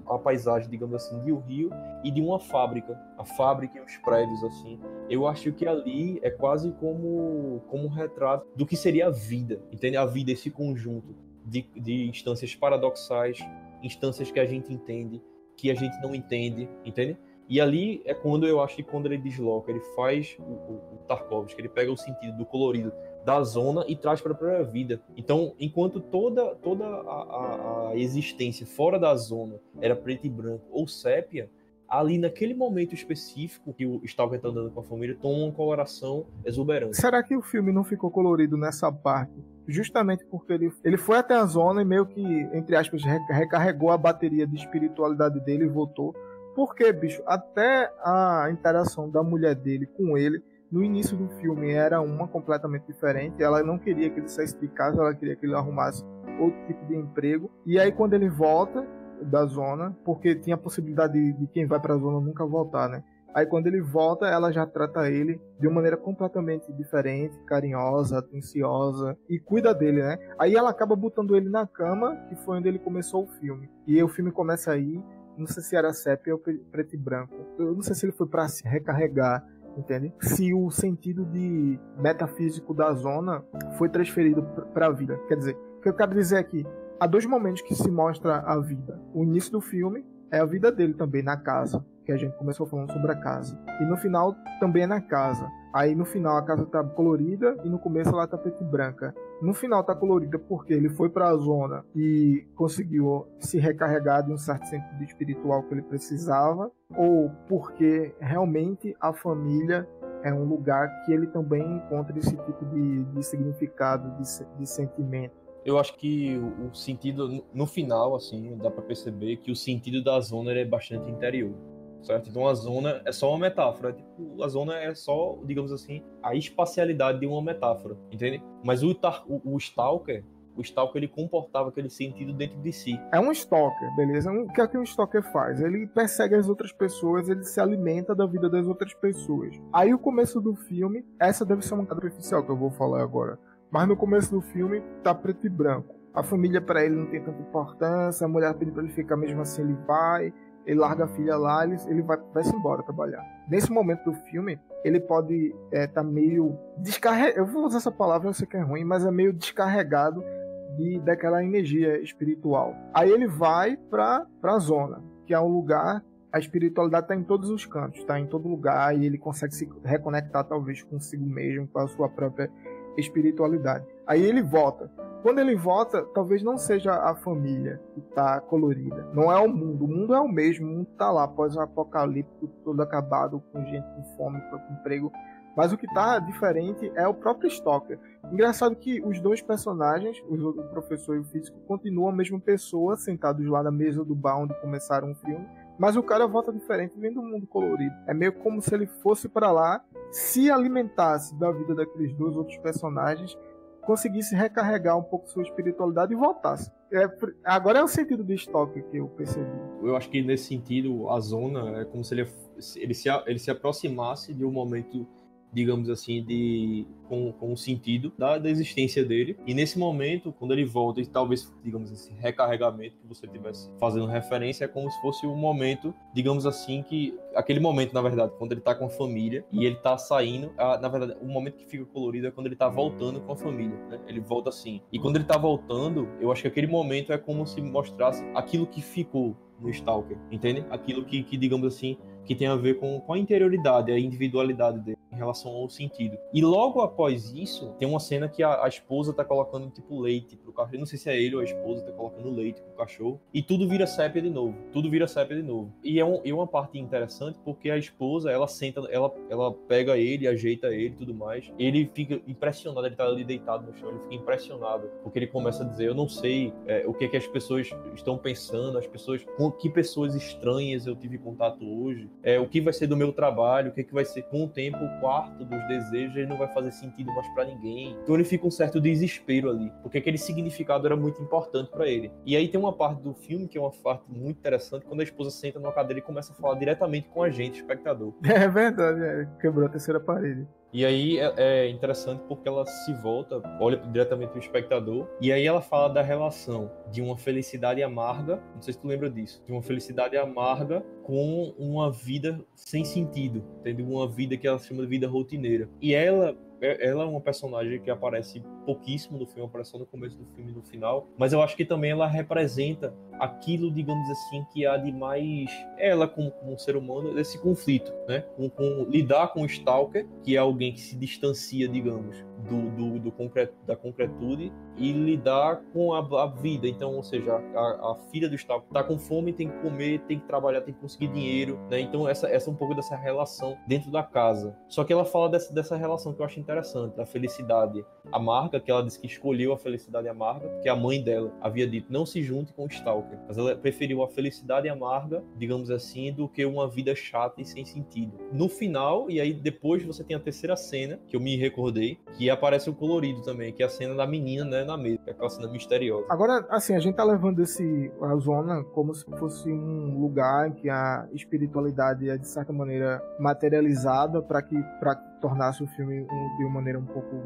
a paisagem, digamos assim, de um rio e de uma fábrica, a fábrica e os prédios assim. Eu acho que ali é quase como um retrato do que seria a vida, entende? A vida, esse conjunto de instâncias paradoxais, instâncias que a gente entende, que a gente não entende, entende? E ali é quando eu acho que quando ele desloca, ele faz o Tarkovsky, ele pega o sentido do colorido da zona e traz para a própria vida. Então, enquanto toda a existência fora da zona era preto e branco ou sépia, ali naquele momento específico que o Stalker está andando com a família, toma uma coloração exuberante. Será que o filme não ficou colorido nessa parte? Justamente porque ele foi até a zona e meio que, entre aspas, recarregou a bateria de espiritualidade dele e voltou. Porque, bicho, até a interação da mulher dele com ele no início do filme era uma completamente diferente. Ela não queria que ele saísse de casa, ela queria que ele arrumasse outro tipo de emprego. E aí quando ele volta da zona, porque tinha a possibilidade de quem vai pra zona nunca voltar, né? Aí quando ele volta, ela já trata ele de uma maneira completamente diferente, carinhosa, atenciosa, e cuida dele, né? Aí ela acaba botando ele na cama, que foi onde ele começou o filme. E aí o filme começa aí, não sei se era sépia ou preto e branco. Eu não sei se ele foi pra se recarregar, entende? Se o sentido de metafísico da zona foi transferido para a vida. Quer dizer, o que eu quero dizer aqui, há dois momentos que se mostra a vida. O início do filme é a vida dele também na casa, que a gente começou falando sobre a casa. E no final também é na casa. Aí no final a casa tá colorida e no começo ela tá preta e branca. No final tá colorida porque ele foi para a zona e conseguiu se recarregar de um certo sentido espiritual que ele precisava, ou porque realmente a família é um lugar que ele também encontra esse tipo de significado, de sentimento. Eu acho que o sentido, no final, assim, dá para perceber que o sentido da zona é bastante interior, certo? Então a zona é só uma metáfora, tipo, a zona é só, digamos assim, a espacialidade de uma metáfora, entende? Mas o Stalker ele comportava aquele sentido dentro de si. É um stalker, beleza? O que é que um stalker faz? Ele persegue as outras pessoas, ele se alimenta da vida das outras pessoas. Aí o começo do filme, essa deve ser uma coisa artificial que eu vou falar agora, mas no começo do filme tá preto e branco. A família para ele não tem tanta importância, a mulher pede para ele ficar, mesmo assim ele vai, ele larga a filha lá, ele vai-se embora trabalhar. Nesse momento do filme, ele pode tá meio descarregado, eu vou usar essa palavra, eu sei que é ruim, mas é meio descarregado daquela energia espiritual. Aí ele vai para a zona, que é um lugar, a espiritualidade está em todos os cantos, está em todo lugar, e ele consegue se reconectar talvez consigo mesmo, com a sua própria espiritualidade. Aí ele volta. Quando ele volta, talvez não seja a família que está colorida. Não é o mundo é o mesmo. O mundo está lá, pós-apocalíptico, todo acabado, com gente com fome, com emprego. Mas o que está diferente é o próprio Stalker. Engraçado que os dois personagens, o professor e o físico, continuam a mesma pessoa, sentados lá na mesa do bar onde começaram o filme. Mas o cara volta diferente, vem do mundo colorido. É meio como se ele fosse para lá, se alimentasse da vida daqueles dois outros personagens, conseguisse recarregar um pouco sua espiritualidade e voltasse. Agora é o sentido do Stalker que eu percebi. Eu acho que nesse sentido, a zona é como se ele se aproximasse de um momento digamos assim, com o sentido da existência dele. E nesse momento, quando ele volta, e talvez, digamos, esse recarregamento que você tivesse fazendo referência, é como se fosse um momento, digamos assim, que aquele momento, na verdade, quando ele tá com a família e ele tá saindo, na verdade, o momento que fica colorido é quando ele tá voltando com a família, né? Ele volta assim. E quando ele tá voltando, eu acho que aquele momento é como se mostrasse aquilo que ficou no Stalker, entende? Aquilo que digamos assim, que tem a ver com a interioridade, a individualidade dele em relação ao sentido. E logo após isso, tem uma cena que a esposa tá colocando tipo leite pro cachorro. Eu não sei se é ele ou a esposa tá colocando leite pro cachorro. E tudo vira sépia de novo. Tudo vira sépia de novo. E é uma parte interessante porque a esposa, ela senta, ela pega ele, ajeita ele e tudo mais. Ele fica impressionado, ele tá ali deitado no chão, ele fica impressionado. Porque ele começa a dizer, eu não sei o que é que as pessoas estão pensando, com que pessoas estranhas eu tive contato hoje. O que vai ser do meu trabalho, o que vai ser com o tempo, o quarto dos desejos, ele não vai fazer sentido mais pra ninguém. Então ele fica um certo desespero ali, porque aquele significado era muito importante pra ele. E aí tem uma parte do filme que é uma parte muito interessante, quando a esposa senta numa cadeira e começa a falar diretamente com a gente, espectador. É verdade, quebrou a terceira parede. E aí é interessante porque ela se volta, olha diretamente pro espectador, e aí ela fala da relação de uma felicidade amarga, não sei se tu lembra disso, de uma felicidade amarga com uma vida sem sentido, tendo uma vida que ela chama de vida rotineira. E ela é uma personagem que aparece pouquíssimo no filme, aparece só no começo do filme e no final, mas eu acho que também ela representa aquilo, digamos assim, que há de mais ela como um ser humano, esse conflito, né? Com lidar com o Stalker, que é alguém que se distancia, digamos, da concretude, e lidar com a vida. Então, ou seja, a filha do Stalker tá com fome, tem que comer, tem que trabalhar, tem que conseguir dinheiro, né? Então essa é um pouco dessa relação dentro da casa. Só que ela fala dessa relação que eu acho interessante, da felicidade amarga, que ela disse que escolheu a felicidade amarga, porque a mãe dela havia dito, não se junte com o Stalker. Mas ela preferiu a felicidade amarga, digamos assim, do que uma vida chata e sem sentido. No final, e aí depois você tem a terceira cena, que eu me recordei, que aparece o colorido também, que é a cena da menina, né, na mesa, que é aquela cena misteriosa. Agora, assim, a gente tá levando a zona como se fosse um lugar em que a espiritualidade é, de certa maneira, materializada para tornasse o filme de uma maneira um pouco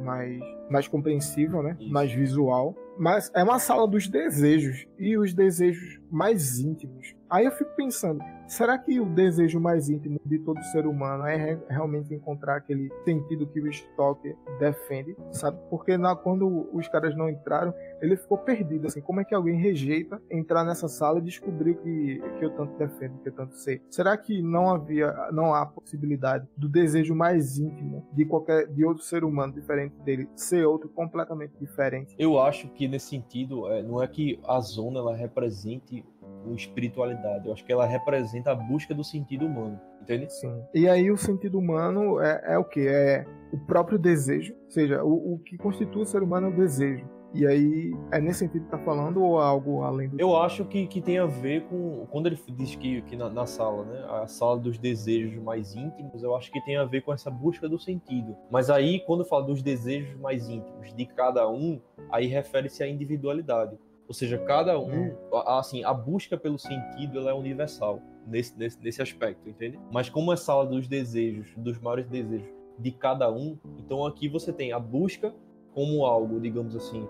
mais compreensível, né? Isso. Mais visual. Mas é uma sala dos desejos, e os desejos mais íntimos. Aí eu fico pensando, será que o desejo mais íntimo de todo ser humano é realmente encontrar aquele sentido que o Stalker defende, sabe? Porque quando os caras não entraram, ele ficou perdido, assim, como é que alguém rejeita entrar nessa sala e descobrir que eu tanto defendo, que eu tanto sei? Será que não há possibilidade do desejo mais íntimo de outro ser humano diferente dele ser outro completamente diferente? Eu acho que nesse sentido, não é que a zona ela represente uma espiritualidade, eu acho que ela representa a busca do sentido humano, entende? Sim. E aí o sentido humano é o quê? É o próprio desejo, ou seja, o que constitui o ser humano é o desejo. E aí, é nesse sentido que tá falando ou algo além do... Eu acho que tem a ver com... Quando ele diz que na sala, né? A sala dos desejos mais íntimos, eu acho que tem a ver com essa busca do sentido. Mas aí, quando fala dos desejos mais íntimos de cada um, aí refere-se à individualidade. Ou seja, cada um... Assim, a busca pelo sentido, ela é universal nesse aspecto, entende? Mas como é sala dos desejos, dos maiores desejos de cada um, então aqui você tem a busca como algo, digamos assim,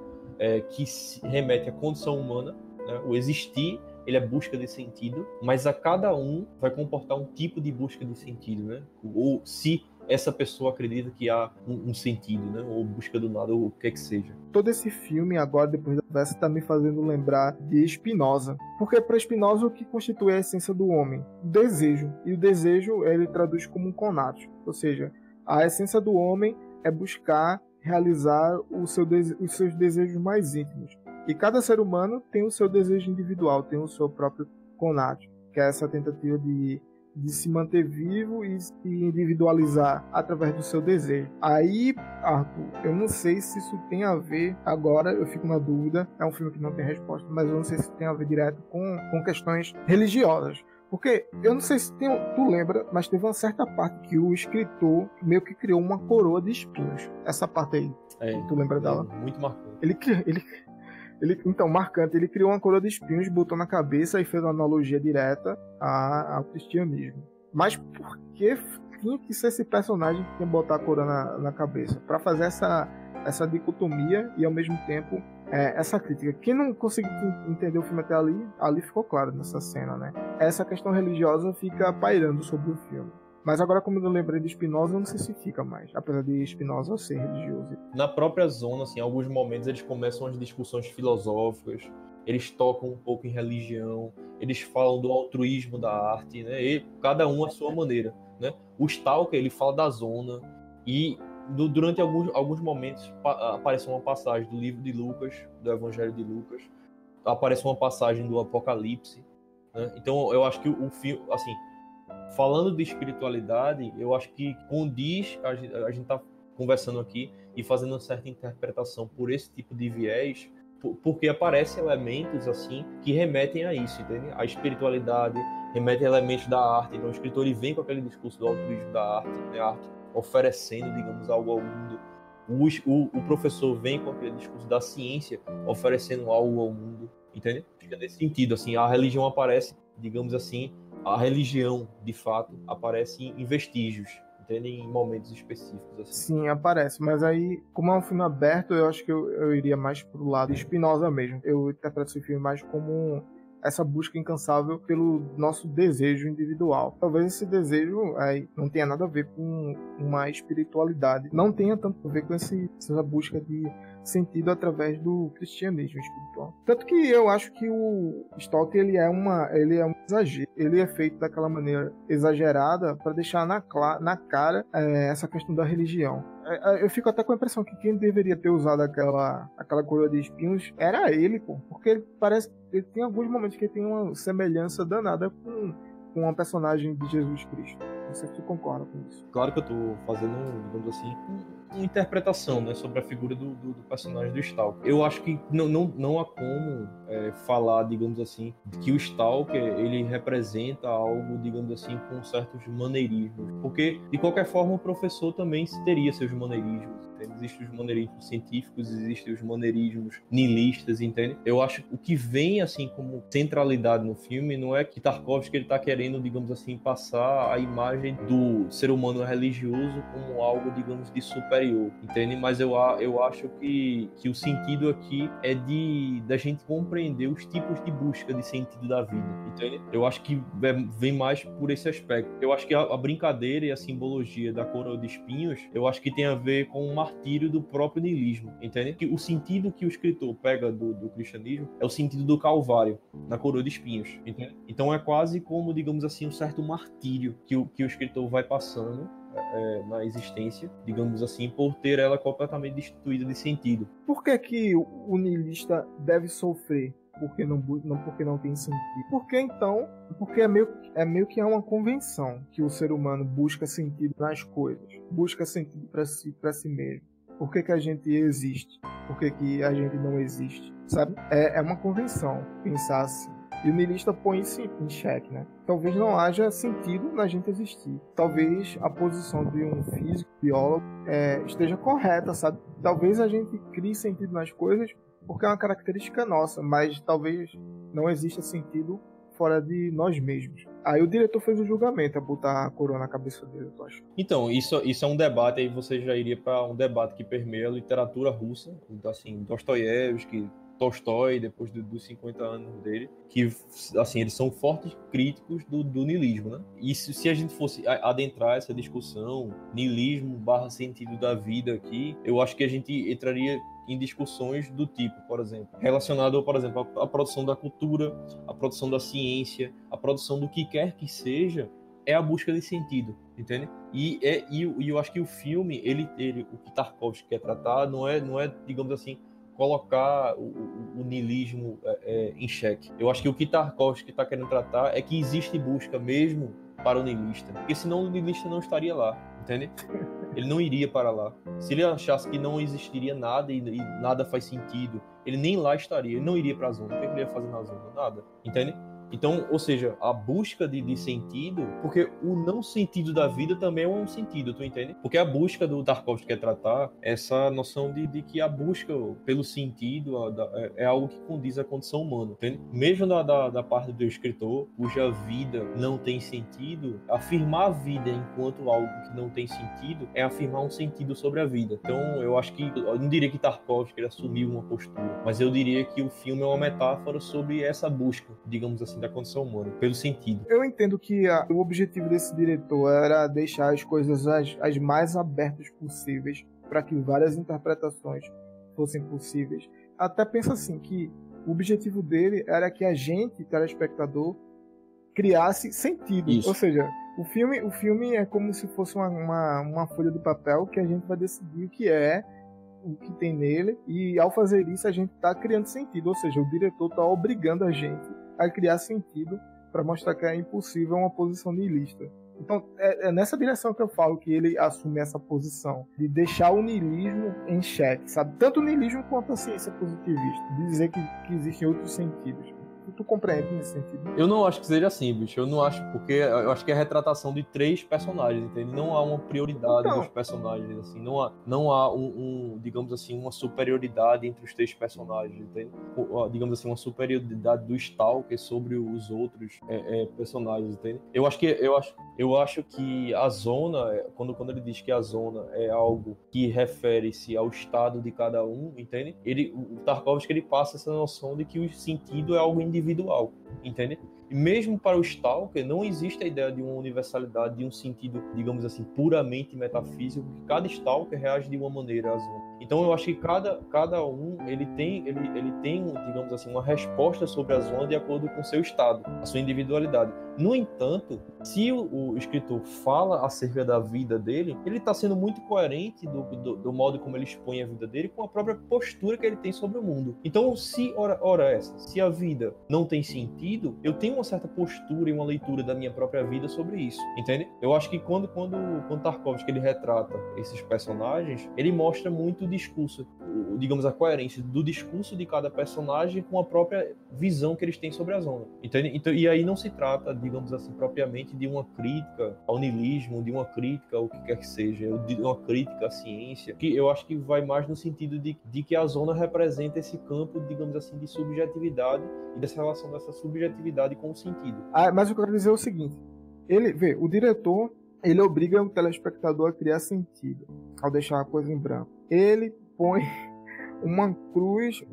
que se remete à condição humana, né? O existir, ele é busca de sentido, mas a cada um vai comportar um tipo de busca de sentido, né? Ou se essa pessoa acredita que há um sentido, né? Ou busca do nada, ou o que é que seja. Todo esse filme, agora, depois da conversa, está me fazendo lembrar de Spinoza. Porque para Spinoza, o que constitui a essência do homem? O desejo. E o desejo, ele traduz como um conato. Ou seja, a essência do homem é buscar realizar os seus desejos mais íntimos. E cada ser humano tem o seu desejo individual, tem o seu próprio conato, que é essa tentativa de se manter vivo e se individualizar através do seu desejo. Aí, Arthur, eu não sei se isso tem a ver, agora eu fico na dúvida, é um filme que não tem resposta, mas eu não sei se tem a ver direto com questões religiosas. Porque, eu não sei se tu lembra, mas teve uma certa parte que o escritor meio que criou uma coroa de espinhos. Essa parte aí. Tu lembra dela? Muito marcante. Então, marcante. Ele criou uma coroa de espinhos, botou na cabeça e fez uma analogia direta ao cristianismo. Mas por que tinha que ser esse personagem que tinha que botar a coroa na cabeça? Pra fazer essa dicotomia e ao mesmo tempo essa crítica. Quem não conseguiu entender o filme até ali ficou claro nessa cena, né? Essa questão religiosa fica pairando sobre o filme. Mas agora, como eu lembrei de Spinoza, eu não sei se fica mais, apesar de Spinoza ser religioso. Na própria Zona, assim, em alguns momentos eles começam as discussões filosóficas, eles tocam um pouco em religião, eles falam do altruísmo da arte, né? E cada um à sua maneira, né? O Stalker, ele fala da Zona e durante alguns momentos aparece uma passagem do livro de Lucas, do Evangelho de Lucas, aparece uma passagem do Apocalipse, né? Então eu acho que o filme, assim, falando de espiritualidade, eu acho que condiz, a gente está conversando aqui e fazendo uma certa interpretação por esse tipo de viés, porque aparecem elementos assim que remetem a isso, entende? A espiritualidade remete a elementos da arte. Então o escritor ele vem com aquele discurso do altruísmo da arte, né? A arte oferecendo, digamos, algo ao mundo. O professor vem com aquele discurso da ciência oferecendo algo ao mundo, entende? Fica nesse sentido, assim, a religião aparece, digamos assim, a religião, de fato, aparece em vestígios, entende? Em momentos específicos. Assim. Sim, aparece. Mas aí, como é um filme aberto, eu acho que eu iria mais pro lado Spinoza mesmo. Eu interpreto esse filme mais como essa busca incansável pelo nosso desejo individual. Talvez esse desejo não tenha nada a ver com uma espiritualidade. Não tenha tanto a ver com essa busca de sentido através do cristianismo espiritual. Tanto que eu acho que o Stalker ele é um exagero. Ele é feito daquela maneira exagerada para deixar na cara essa questão da religião. Eu fico até com a impressão que quem deveria ter usado aquela coroa de espinhos era ele, pô. Porque ele parece que tem alguns momentos que ele tem uma semelhança danada com uma personagem de Jesus Cristo. Não sei se tu concorda com isso. Claro que eu tô fazendo, digamos assim, uma interpretação, né, sobre a figura do personagem do Stalker. Eu acho que não há como falar, digamos assim, que o Stalker ele representa algo, digamos assim, com certos maneirismos. Porque, de qualquer forma, o professor também teria seus maneirismos. Entende? Existem os maneirismos científicos, existem os maneirismos nihilistas, entende? Eu acho que o que vem, assim, como centralidade no filme não é que Tarkovsky ele tá querendo, digamos assim, passar a imagem do ser humano religioso como algo, digamos, de superior, entende? Mas eu acho que o sentido aqui é da gente compreender os tipos de busca de sentido da vida, entende? Eu acho que vem mais por esse aspecto. Eu acho que a brincadeira e a simbologia da coroa de espinhos, eu acho que tem a ver com o martírio do próprio niilismo, entende? Que o sentido que o escritor pega do cristianismo é o sentido do calvário na coroa de espinhos, entende? Então é quase como, digamos assim, um certo martírio que o escritor vai passando na existência, digamos assim, por ter ela completamente destituída de sentido. Por que o niilista deve sofrer? Porque não tem sentido. Porque é meio que uma convenção que o ser humano busca sentido nas coisas, busca sentido para si mesmo. Por que a gente existe? Por que a gente não existe? Sabe? É uma convenção pensar assim. E o niilista põe isso em xeque, né? Talvez não haja sentido na gente existir. Talvez a posição de um físico, biólogo, esteja correta, sabe? Talvez a gente crie sentido nas coisas porque é uma característica nossa, mas talvez não exista sentido fora de nós mesmos. Aí o diretor fez o julgamento, a botar a coroa na cabeça dele, eu acho. Então, isso é um debate, aí você já iria para um debate que permeia a literatura russa, assim, Dostoiévski, Tolstói, depois dos 50 anos dele, que, assim, eles são fortes críticos do niilismo, né? E se a gente fosse adentrar essa discussão, niilismo / sentido da vida aqui, eu acho que a gente entraria em discussões do tipo, por exemplo, relacionado, por exemplo, à produção da cultura, à produção da ciência, à produção do que quer que seja, é a busca de sentido, entende? E eu acho que o filme, o que Tarkovsky quer tratar, não é, digamos assim, colocar o niilismo em xeque. Eu acho que o que Tarkovsky está querendo tratar é que existe busca mesmo para o niilista, porque senão o niilista não estaria lá, entende? Ele não iria para lá. Se ele achasse que não existiria nada e nada faz sentido, ele nem lá estaria, ele não iria para a zona. O que ele ia fazer na zona? Nada, entende? Então, ou seja, a busca de sentido, porque o não sentido da vida também é um sentido, tu entende? Porque a busca do Tarkovsky quer tratar essa noção de que a busca pelo sentido é algo que condiz à condição humana, entende? Mesmo da parte do escritor, cuja vida não tem sentido, afirmar a vida enquanto algo que não tem sentido é afirmar um sentido sobre a vida. Então, eu acho que, eu não diria que Tarkovsky assumiu uma postura, mas eu diria que o filme é uma metáfora sobre essa busca, digamos assim, da condição humana, pelo sentido. Eu entendo que o objetivo desse diretor era deixar as coisas as mais abertas possíveis para que várias interpretações fossem possíveis. Até penso assim, que o objetivo dele era que a gente, telespectador, criasse sentido. Isso. Ou seja, o filme é como se fosse uma folha de papel que a gente vai decidir o que tem nele, e ao fazer isso a gente está criando sentido. Ou seja, o diretor está obrigando a gente a criar sentido para mostrar que é impossível uma posição niilista. Então, é nessa direção que eu falo que ele assume essa posição de deixar o niilismo em xeque, sabe? Tanto o niilismo quanto a ciência positivista, de dizer que existem outros sentidos. Tu compreende nesse sentido? Eu não acho que seja assim, bicho. Eu não acho, porque eu acho que é a retratação de 3 personagens, entende? Não há uma prioridade dos personagens, assim. Não há digamos assim, uma superioridade entre os 3 personagens, entende? Digamos assim, uma superioridade do Stalker sobre os outros personagens, entende? Eu acho que a zona, quando ele diz que a zona é algo que refere-se ao estado de cada um, entende? O Tarkovsky, ele passa essa noção de que o sentido é algo individual, entende? E mesmo para o Stalker, não existe a ideia de uma universalidade, de um sentido, digamos assim, puramente metafísico, porque cada Stalker reage de uma maneira à zona. Então eu acho que cada um, ele tem, digamos assim, uma resposta sobre a zona de acordo com o seu estado, a sua individualidade. No entanto, se o escritor fala acerca da vida dele, ele está sendo muito coerente do modo como ele expõe a vida dele com a própria postura que ele tem sobre o mundo. Então, se a vida não tem sentido, eu tenho uma certa postura e uma leitura da minha própria vida sobre isso, entende? Eu acho que quando Tarkovsky ele retrata esses personagens, ele mostra muito o discurso, digamos, a coerência do discurso de cada personagem com a própria visão que eles têm sobre a zona, entende? Então, e aí não se trata, digamos assim, propriamente de uma crítica ao niilismo, de uma crítica ao que quer que seja, de uma crítica à ciência, que eu acho que vai mais no sentido de que a zona representa esse campo, digamos assim, de subjetividade e dessa relação dessa subjetividade com o sentido. Mas eu quero dizer o seguinte, o diretor, ele obriga o telespectador a criar sentido, ao deixar a coisa em branco. Ele põe uma cruz,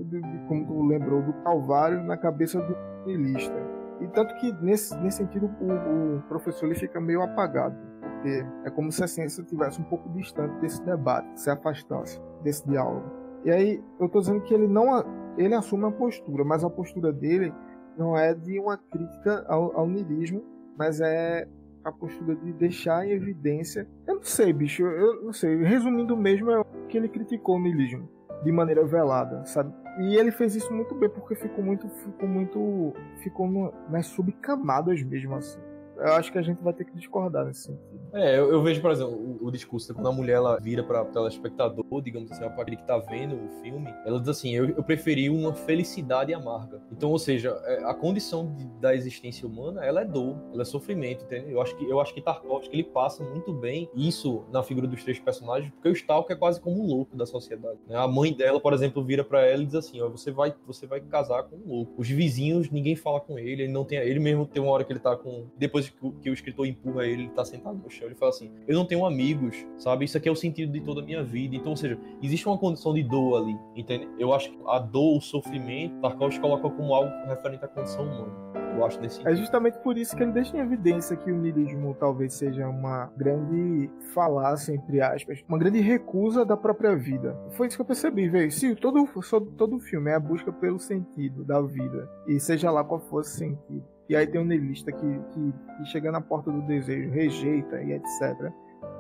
como tu lembrou, do Calvário na cabeça do niilista. E tanto que, nesse sentido, o professor ele fica meio apagado, porque é como se a ciência estivesse um pouco distante desse debate, se afastasse desse diálogo. E aí, eu estou dizendo que ele assume uma postura, mas a postura dele não é de uma crítica ao niilismo, mas é a postura de deixar em evidência. Eu não sei, bicho, eu não sei. Resumindo mesmo, é que ele criticou o niilismo de maneira velada, sabe? E ele fez isso muito bem, porque ficou nas subcamadas mesmo, assim. Eu acho que a gente vai ter que discordar nesse sentido. Eu vejo, por exemplo, o discurso, quando a mulher ela vira para o telespectador, digamos assim, para aquele que tá vendo o filme, ela diz assim, eu preferi uma felicidade amarga. Então, ou seja, a condição da existência humana, ela é dor, ela é sofrimento, entende? Eu acho que Tarkovsky, ele passa muito bem isso na figura dos 3 personagens, porque o Stalker é quase como um louco da sociedade, né? A mãe dela, por exemplo, vira para ela e diz assim, você vai casar com um louco. Os vizinhos, ninguém fala com ele, ele mesmo tem uma hora que ele tá com... Depois que o escritor empurra ele tá sentado no chão, ele fala assim, eu não tenho amigos, sabe? Isso aqui é o sentido de toda a minha vida. Então, ou seja, existe uma condição de dor ali, entende? Eu acho que a dor, o sofrimento, Tarkovsky coloca como algo referente à condição humana. Eu acho nesse sentido. É justamente por isso que ele deixa em evidência que o niilismo talvez seja uma grande falácia, entre aspas, uma grande recusa da própria vida. Foi isso que eu percebi, velho. Se todo filme é a busca pelo sentido da vida, e seja lá qual for esse sentido, e aí tem um niilista que chega na porta do desejo, rejeita e etc.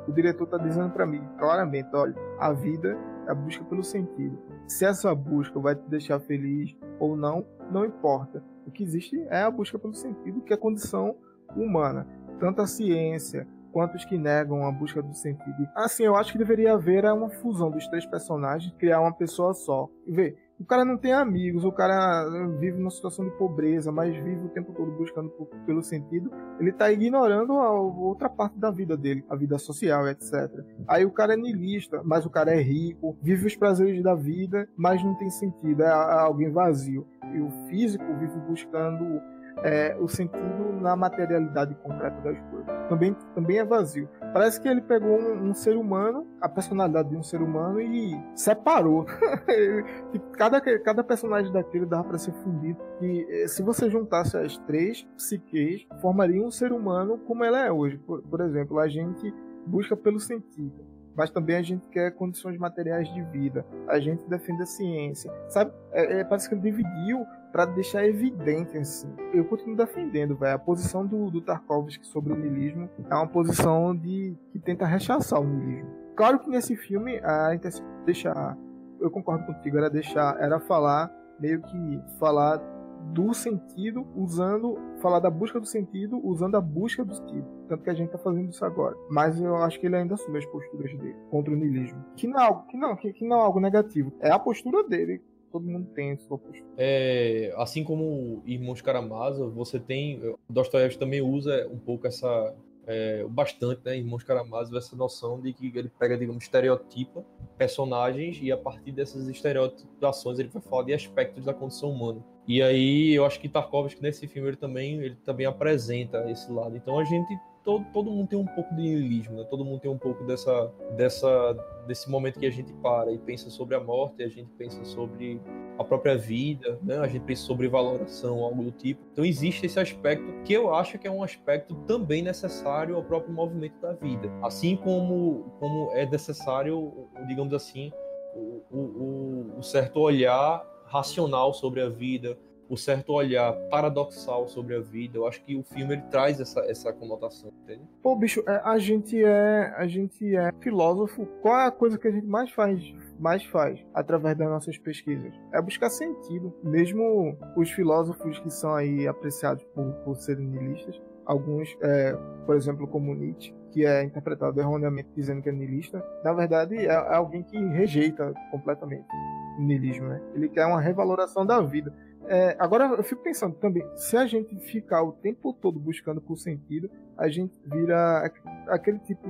O diretor está dizendo para mim claramente, olha, a vida é a busca pelo sentido. Se essa busca vai te deixar feliz ou não, não importa. O que existe é a busca pelo sentido, que é a condição humana. Tanto a ciência quanto os que negam a busca do sentido. Assim, eu acho que deveria haver uma fusão dos 3 personagens, criar uma pessoa só. O cara não tem amigos, o cara vive numa situação de pobreza, mas vive o tempo todo buscando pelo sentido. Ele tá ignorando a outra parte da vida dele, a vida social, etc. Aí o cara é niilista, mas o cara é rico, vive os prazeres da vida, mas não tem sentido, é alguém vazio. E o físico vive buscando o sentido na materialidade concreta das coisas. Também é vazio. Parece que ele pegou um ser humano, a personalidade de um ser humano, e separou. Cada personagem daquele dava para ser fundido. E se você juntasse as três psiques, formaria um ser humano como ela é hoje. Por exemplo, a gente busca pelo sentido, mas também a gente quer condições materiais de vida. A gente defende a ciência. Sabe? Parece que ele dividiu para deixar evidente, assim. Eu continuo defendendo, velho. A posição do Tarkovsky sobre o niilismo é uma posição que tenta rechaçar o niilismo. Claro que nesse filme a intenção de deixar, eu concordo contigo, era falar do sentido falar da busca do sentido usando a busca do sentido. Tanto que a gente tá fazendo isso agora. Mas eu acho que ele ainda assume as posturas dele contra o niilismo. Que não é algo negativo. É a postura dele. Todo mundo tem sua postura. Assim como Irmãos Karamazov, você tem... Dostoiévski também usa um pouco bastante, né, Irmãos Karamazov, essa noção de que ele pega, digamos, estereotipa personagens e a partir dessas estereotipações ele vai falar de aspectos da condição humana. E aí eu acho que Tarkovsky nesse filme ele também apresenta esse lado. Então a gente... Todo mundo tem um pouco de niilismo, né? Todo mundo tem um pouco desse momento que a gente para e pensa sobre a morte, a gente pensa sobre a própria vida, né? A gente pensa sobre valoração, algo do tipo. Então existe esse aspecto que eu acho que é um aspecto também necessário ao próprio movimento da vida. Assim como é necessário, digamos assim, o certo olhar racional sobre a vida, o certo olhar paradoxal sobre a vida. Eu acho que o filme ele traz essa conotação, entende? Pô, bicho, a gente é filósofo. Qual é a coisa que a gente mais faz através das nossas pesquisas? É buscar sentido. Mesmo os filósofos que são aí apreciados por serem niilistas, alguns, por exemplo, como Nietzsche, que é interpretado erroneamente dizendo que é niilista, na verdade é alguém que rejeita completamente o niilismo, né? Ele quer uma revaloração da vida. Agora eu fico pensando também, se a gente ficar o tempo todo buscando por sentido, a gente vira aquele tipo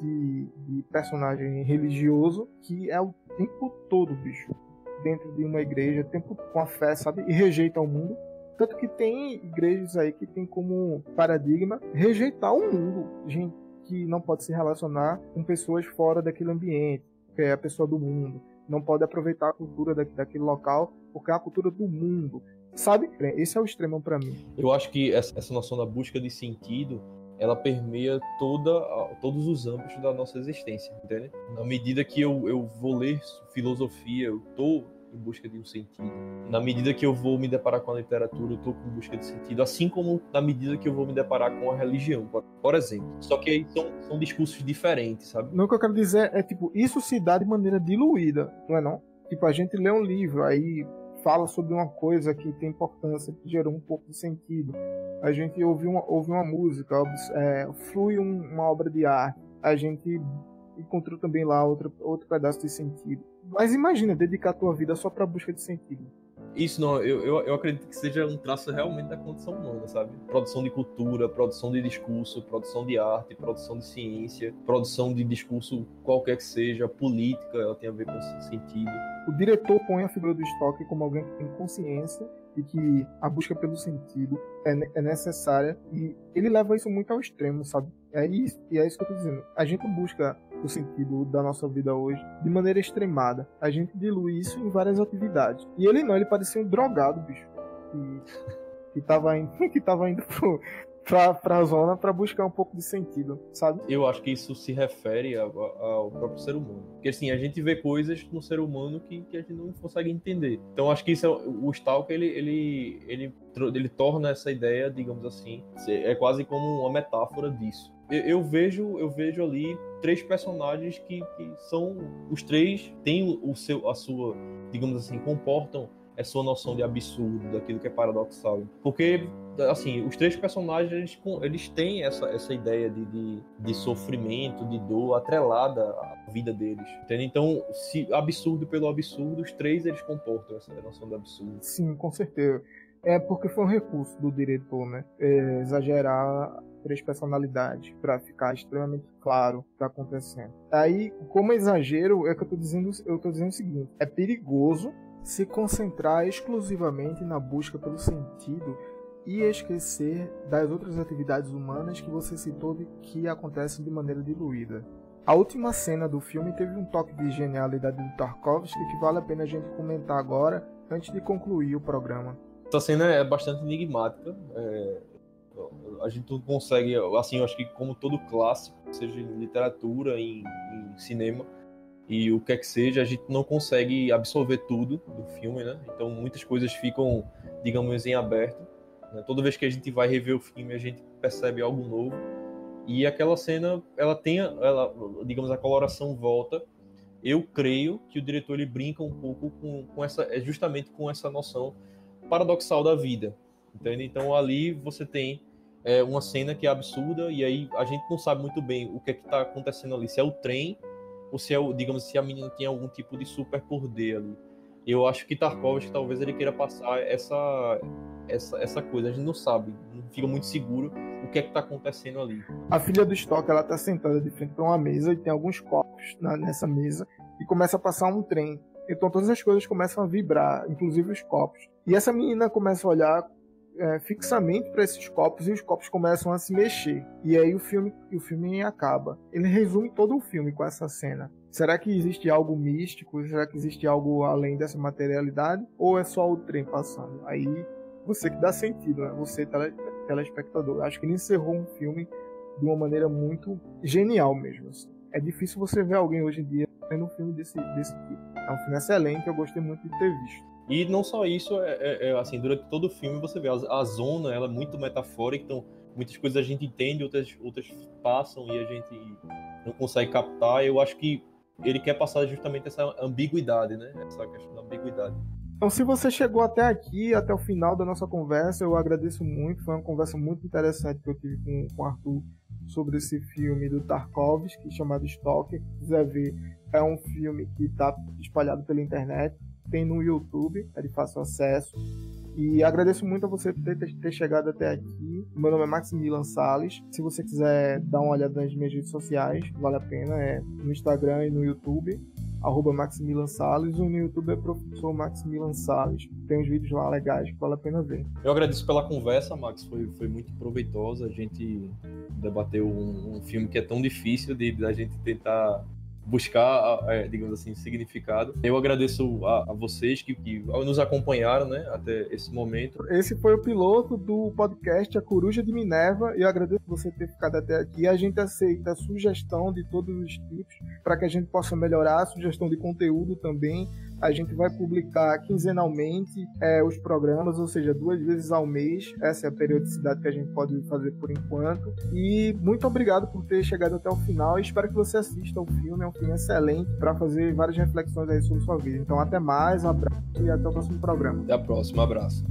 de personagem religioso que é o tempo todo, bicho, dentro de uma igreja, tempo com a fé, sabe? E rejeita o mundo. Tanto que tem igrejas aí que tem como paradigma rejeitar o mundo. Gente que não pode se relacionar com pessoas fora daquele ambiente, que é a pessoa do mundo. Não pode aproveitar a cultura daquele local, porque é a cultura do mundo. Sabe? Esse é o extremo para mim. Eu acho que essa noção da busca de sentido, ela permeia todos os âmbitos da nossa existência, entende? Na medida que eu vou ler filosofia, eu tô em busca de um sentido. Na medida que eu vou me deparar com a literatura, eu tô em busca de sentido. Assim como na medida que eu vou me deparar com a religião, por exemplo. Só que aí são discursos diferentes, sabe? Não, o que eu quero dizer é, tipo, isso se dá de maneira diluída, não é não? Tipo, a gente lê um livro, aí fala sobre uma coisa que tem importância, que gerou um pouco de sentido. A gente ouve uma música, flui uma obra de arte. A gente encontrou também lá outro pedaço de sentido. Mas imagina, dedicar a tua vida só pra busca de sentido. Isso não, eu acredito que seja um traço realmente da condição humana, sabe? Produção de cultura, produção de discurso, produção de arte, produção de ciência, produção de discurso qualquer que seja, política, ela tem a ver com esse sentido. O diretor põe a figura do Stoker como alguém que tem consciência de que a busca pelo sentido é necessária, e ele leva isso muito ao extremo, sabe? É isso que eu tô dizendo. A gente busca o sentido da nossa vida hoje de maneira extremada. A gente dilui isso em várias atividades. E ele parecia um drogado, bicho. Que tava indo pra zona pra buscar um pouco de sentido, sabe? Eu acho que isso se refere ao próprio ser humano. Porque assim, a gente vê coisas no ser humano que a gente não consegue entender. Então acho que isso o Stalker, ele torna essa ideia, digamos assim, é quase como uma metáfora disso. Eu vejo ali três personagens que são... Os três têm a sua, digamos assim, comportam sua noção de absurdo, daquilo que é paradoxal. Porque, assim, os 3 personagens, eles têm essa ideia de sofrimento, de dor atrelada à vida deles. Entende? Então, se absurdo pelo absurdo, os 3 eles comportam essa noção de absurdo. Sim, com certeza. É porque foi um recurso do diretor, né? Exagerar 3 personalidades para ficar extremamente claro o que está acontecendo. Aí, como exagero, é que eu tô dizendo o seguinte: é perigoso se concentrar exclusivamente na busca pelo sentido e esquecer das outras atividades humanas que você citou que acontecem de maneira diluída. A última cena do filme teve um toque de genialidade do Tarkovsky que vale a pena a gente comentar agora, antes de concluir o programa. Essa cena é bastante enigmática. A gente não consegue, assim, eu acho que como todo clássico, seja em literatura, em cinema, e o que é que seja, a gente não consegue absorver tudo do filme, né? Então muitas coisas ficam, digamos, em aberto, né? Toda vez que a gente vai rever o filme, a gente percebe algo novo. E aquela cena, digamos, a coloração volta. Eu creio que o diretor ele brinca um pouco com justamente com essa noção paradoxal da vida, entende? Então ali você tem uma cena que é absurda e aí a gente não sabe muito bem o que é que está acontecendo ali, se é o trem ou se é, digamos, se a menina tem algum tipo de superpoder ali. Eu acho que Tarkovsky talvez ele queira passar essa coisa, a gente não sabe, não fica muito seguro o que é que está acontecendo ali. A filha do Stock, ela tá sentada de frente para uma mesa e tem alguns copos nessa mesa e começa a passar um trem. Então todas as coisas começam a vibrar, inclusive os copos. E essa menina começa a olhar fixamente para esses copos e os copos começam a se mexer. E aí o filme acaba. Ele resume todo o filme com essa cena. Será que existe algo místico? Será que existe algo além dessa materialidade? Ou é só o trem passando? Aí você que dá sentido, né? Você, telespectador. Acho que ele encerrou um filme de uma maneira muito genial mesmo. Assim. É difícil você ver alguém hoje em dia vendo um filme desse tipo. É um filme excelente, eu gostei muito de ter visto. E não só isso, assim, durante todo o filme você vê a zona, ela é muito metafórica, então muitas coisas a gente entende, outras passam e a gente não consegue captar. Eu acho que ele quer passar justamente essa ambiguidade, né? Essa questão da ambiguidade. Então, se você chegou até aqui, até o final da nossa conversa, eu agradeço muito. Foi uma conversa muito interessante que eu tive com o Arthur sobre esse filme do Tarkovsky, chamado Stalker. Se quiser ver, é um filme que está espalhado pela internet. Tem no YouTube, é de fácil acesso. E agradeço muito a você ter chegado até aqui. Meu nome é Maximilian Salles. Se você quiser dar uma olhada nas minhas redes sociais, vale a pena. É no Instagram e no YouTube, @Maximilian Salles. O no YouTube é Professor Maximilian Salles. Tem uns vídeos lá legais que vale a pena ver. Eu agradeço pela conversa, Max. Foi muito proveitosa. A gente debateu um filme que é tão difícil da gente tentar buscar, digamos assim, significado. Eu agradeço a vocês que nos acompanharam, né, até esse momento. Esse foi o piloto do podcast A Coruja de Minerva e eu agradeço você ter ficado até aqui. A gente aceita a sugestão de todos os tipos para que a gente possa melhorar, a sugestão de conteúdo também. A gente vai publicar quinzenalmente os programas, ou seja, 2 vezes ao mês. Essa é a periodicidade que a gente pode fazer por enquanto. E muito obrigado por ter chegado até o final. E espero que você assista ao filme. É um filme excelente para fazer várias reflexões aí sobre sua vida. Então, até mais, um abraço e até o próximo programa. Até a próxima, abraço.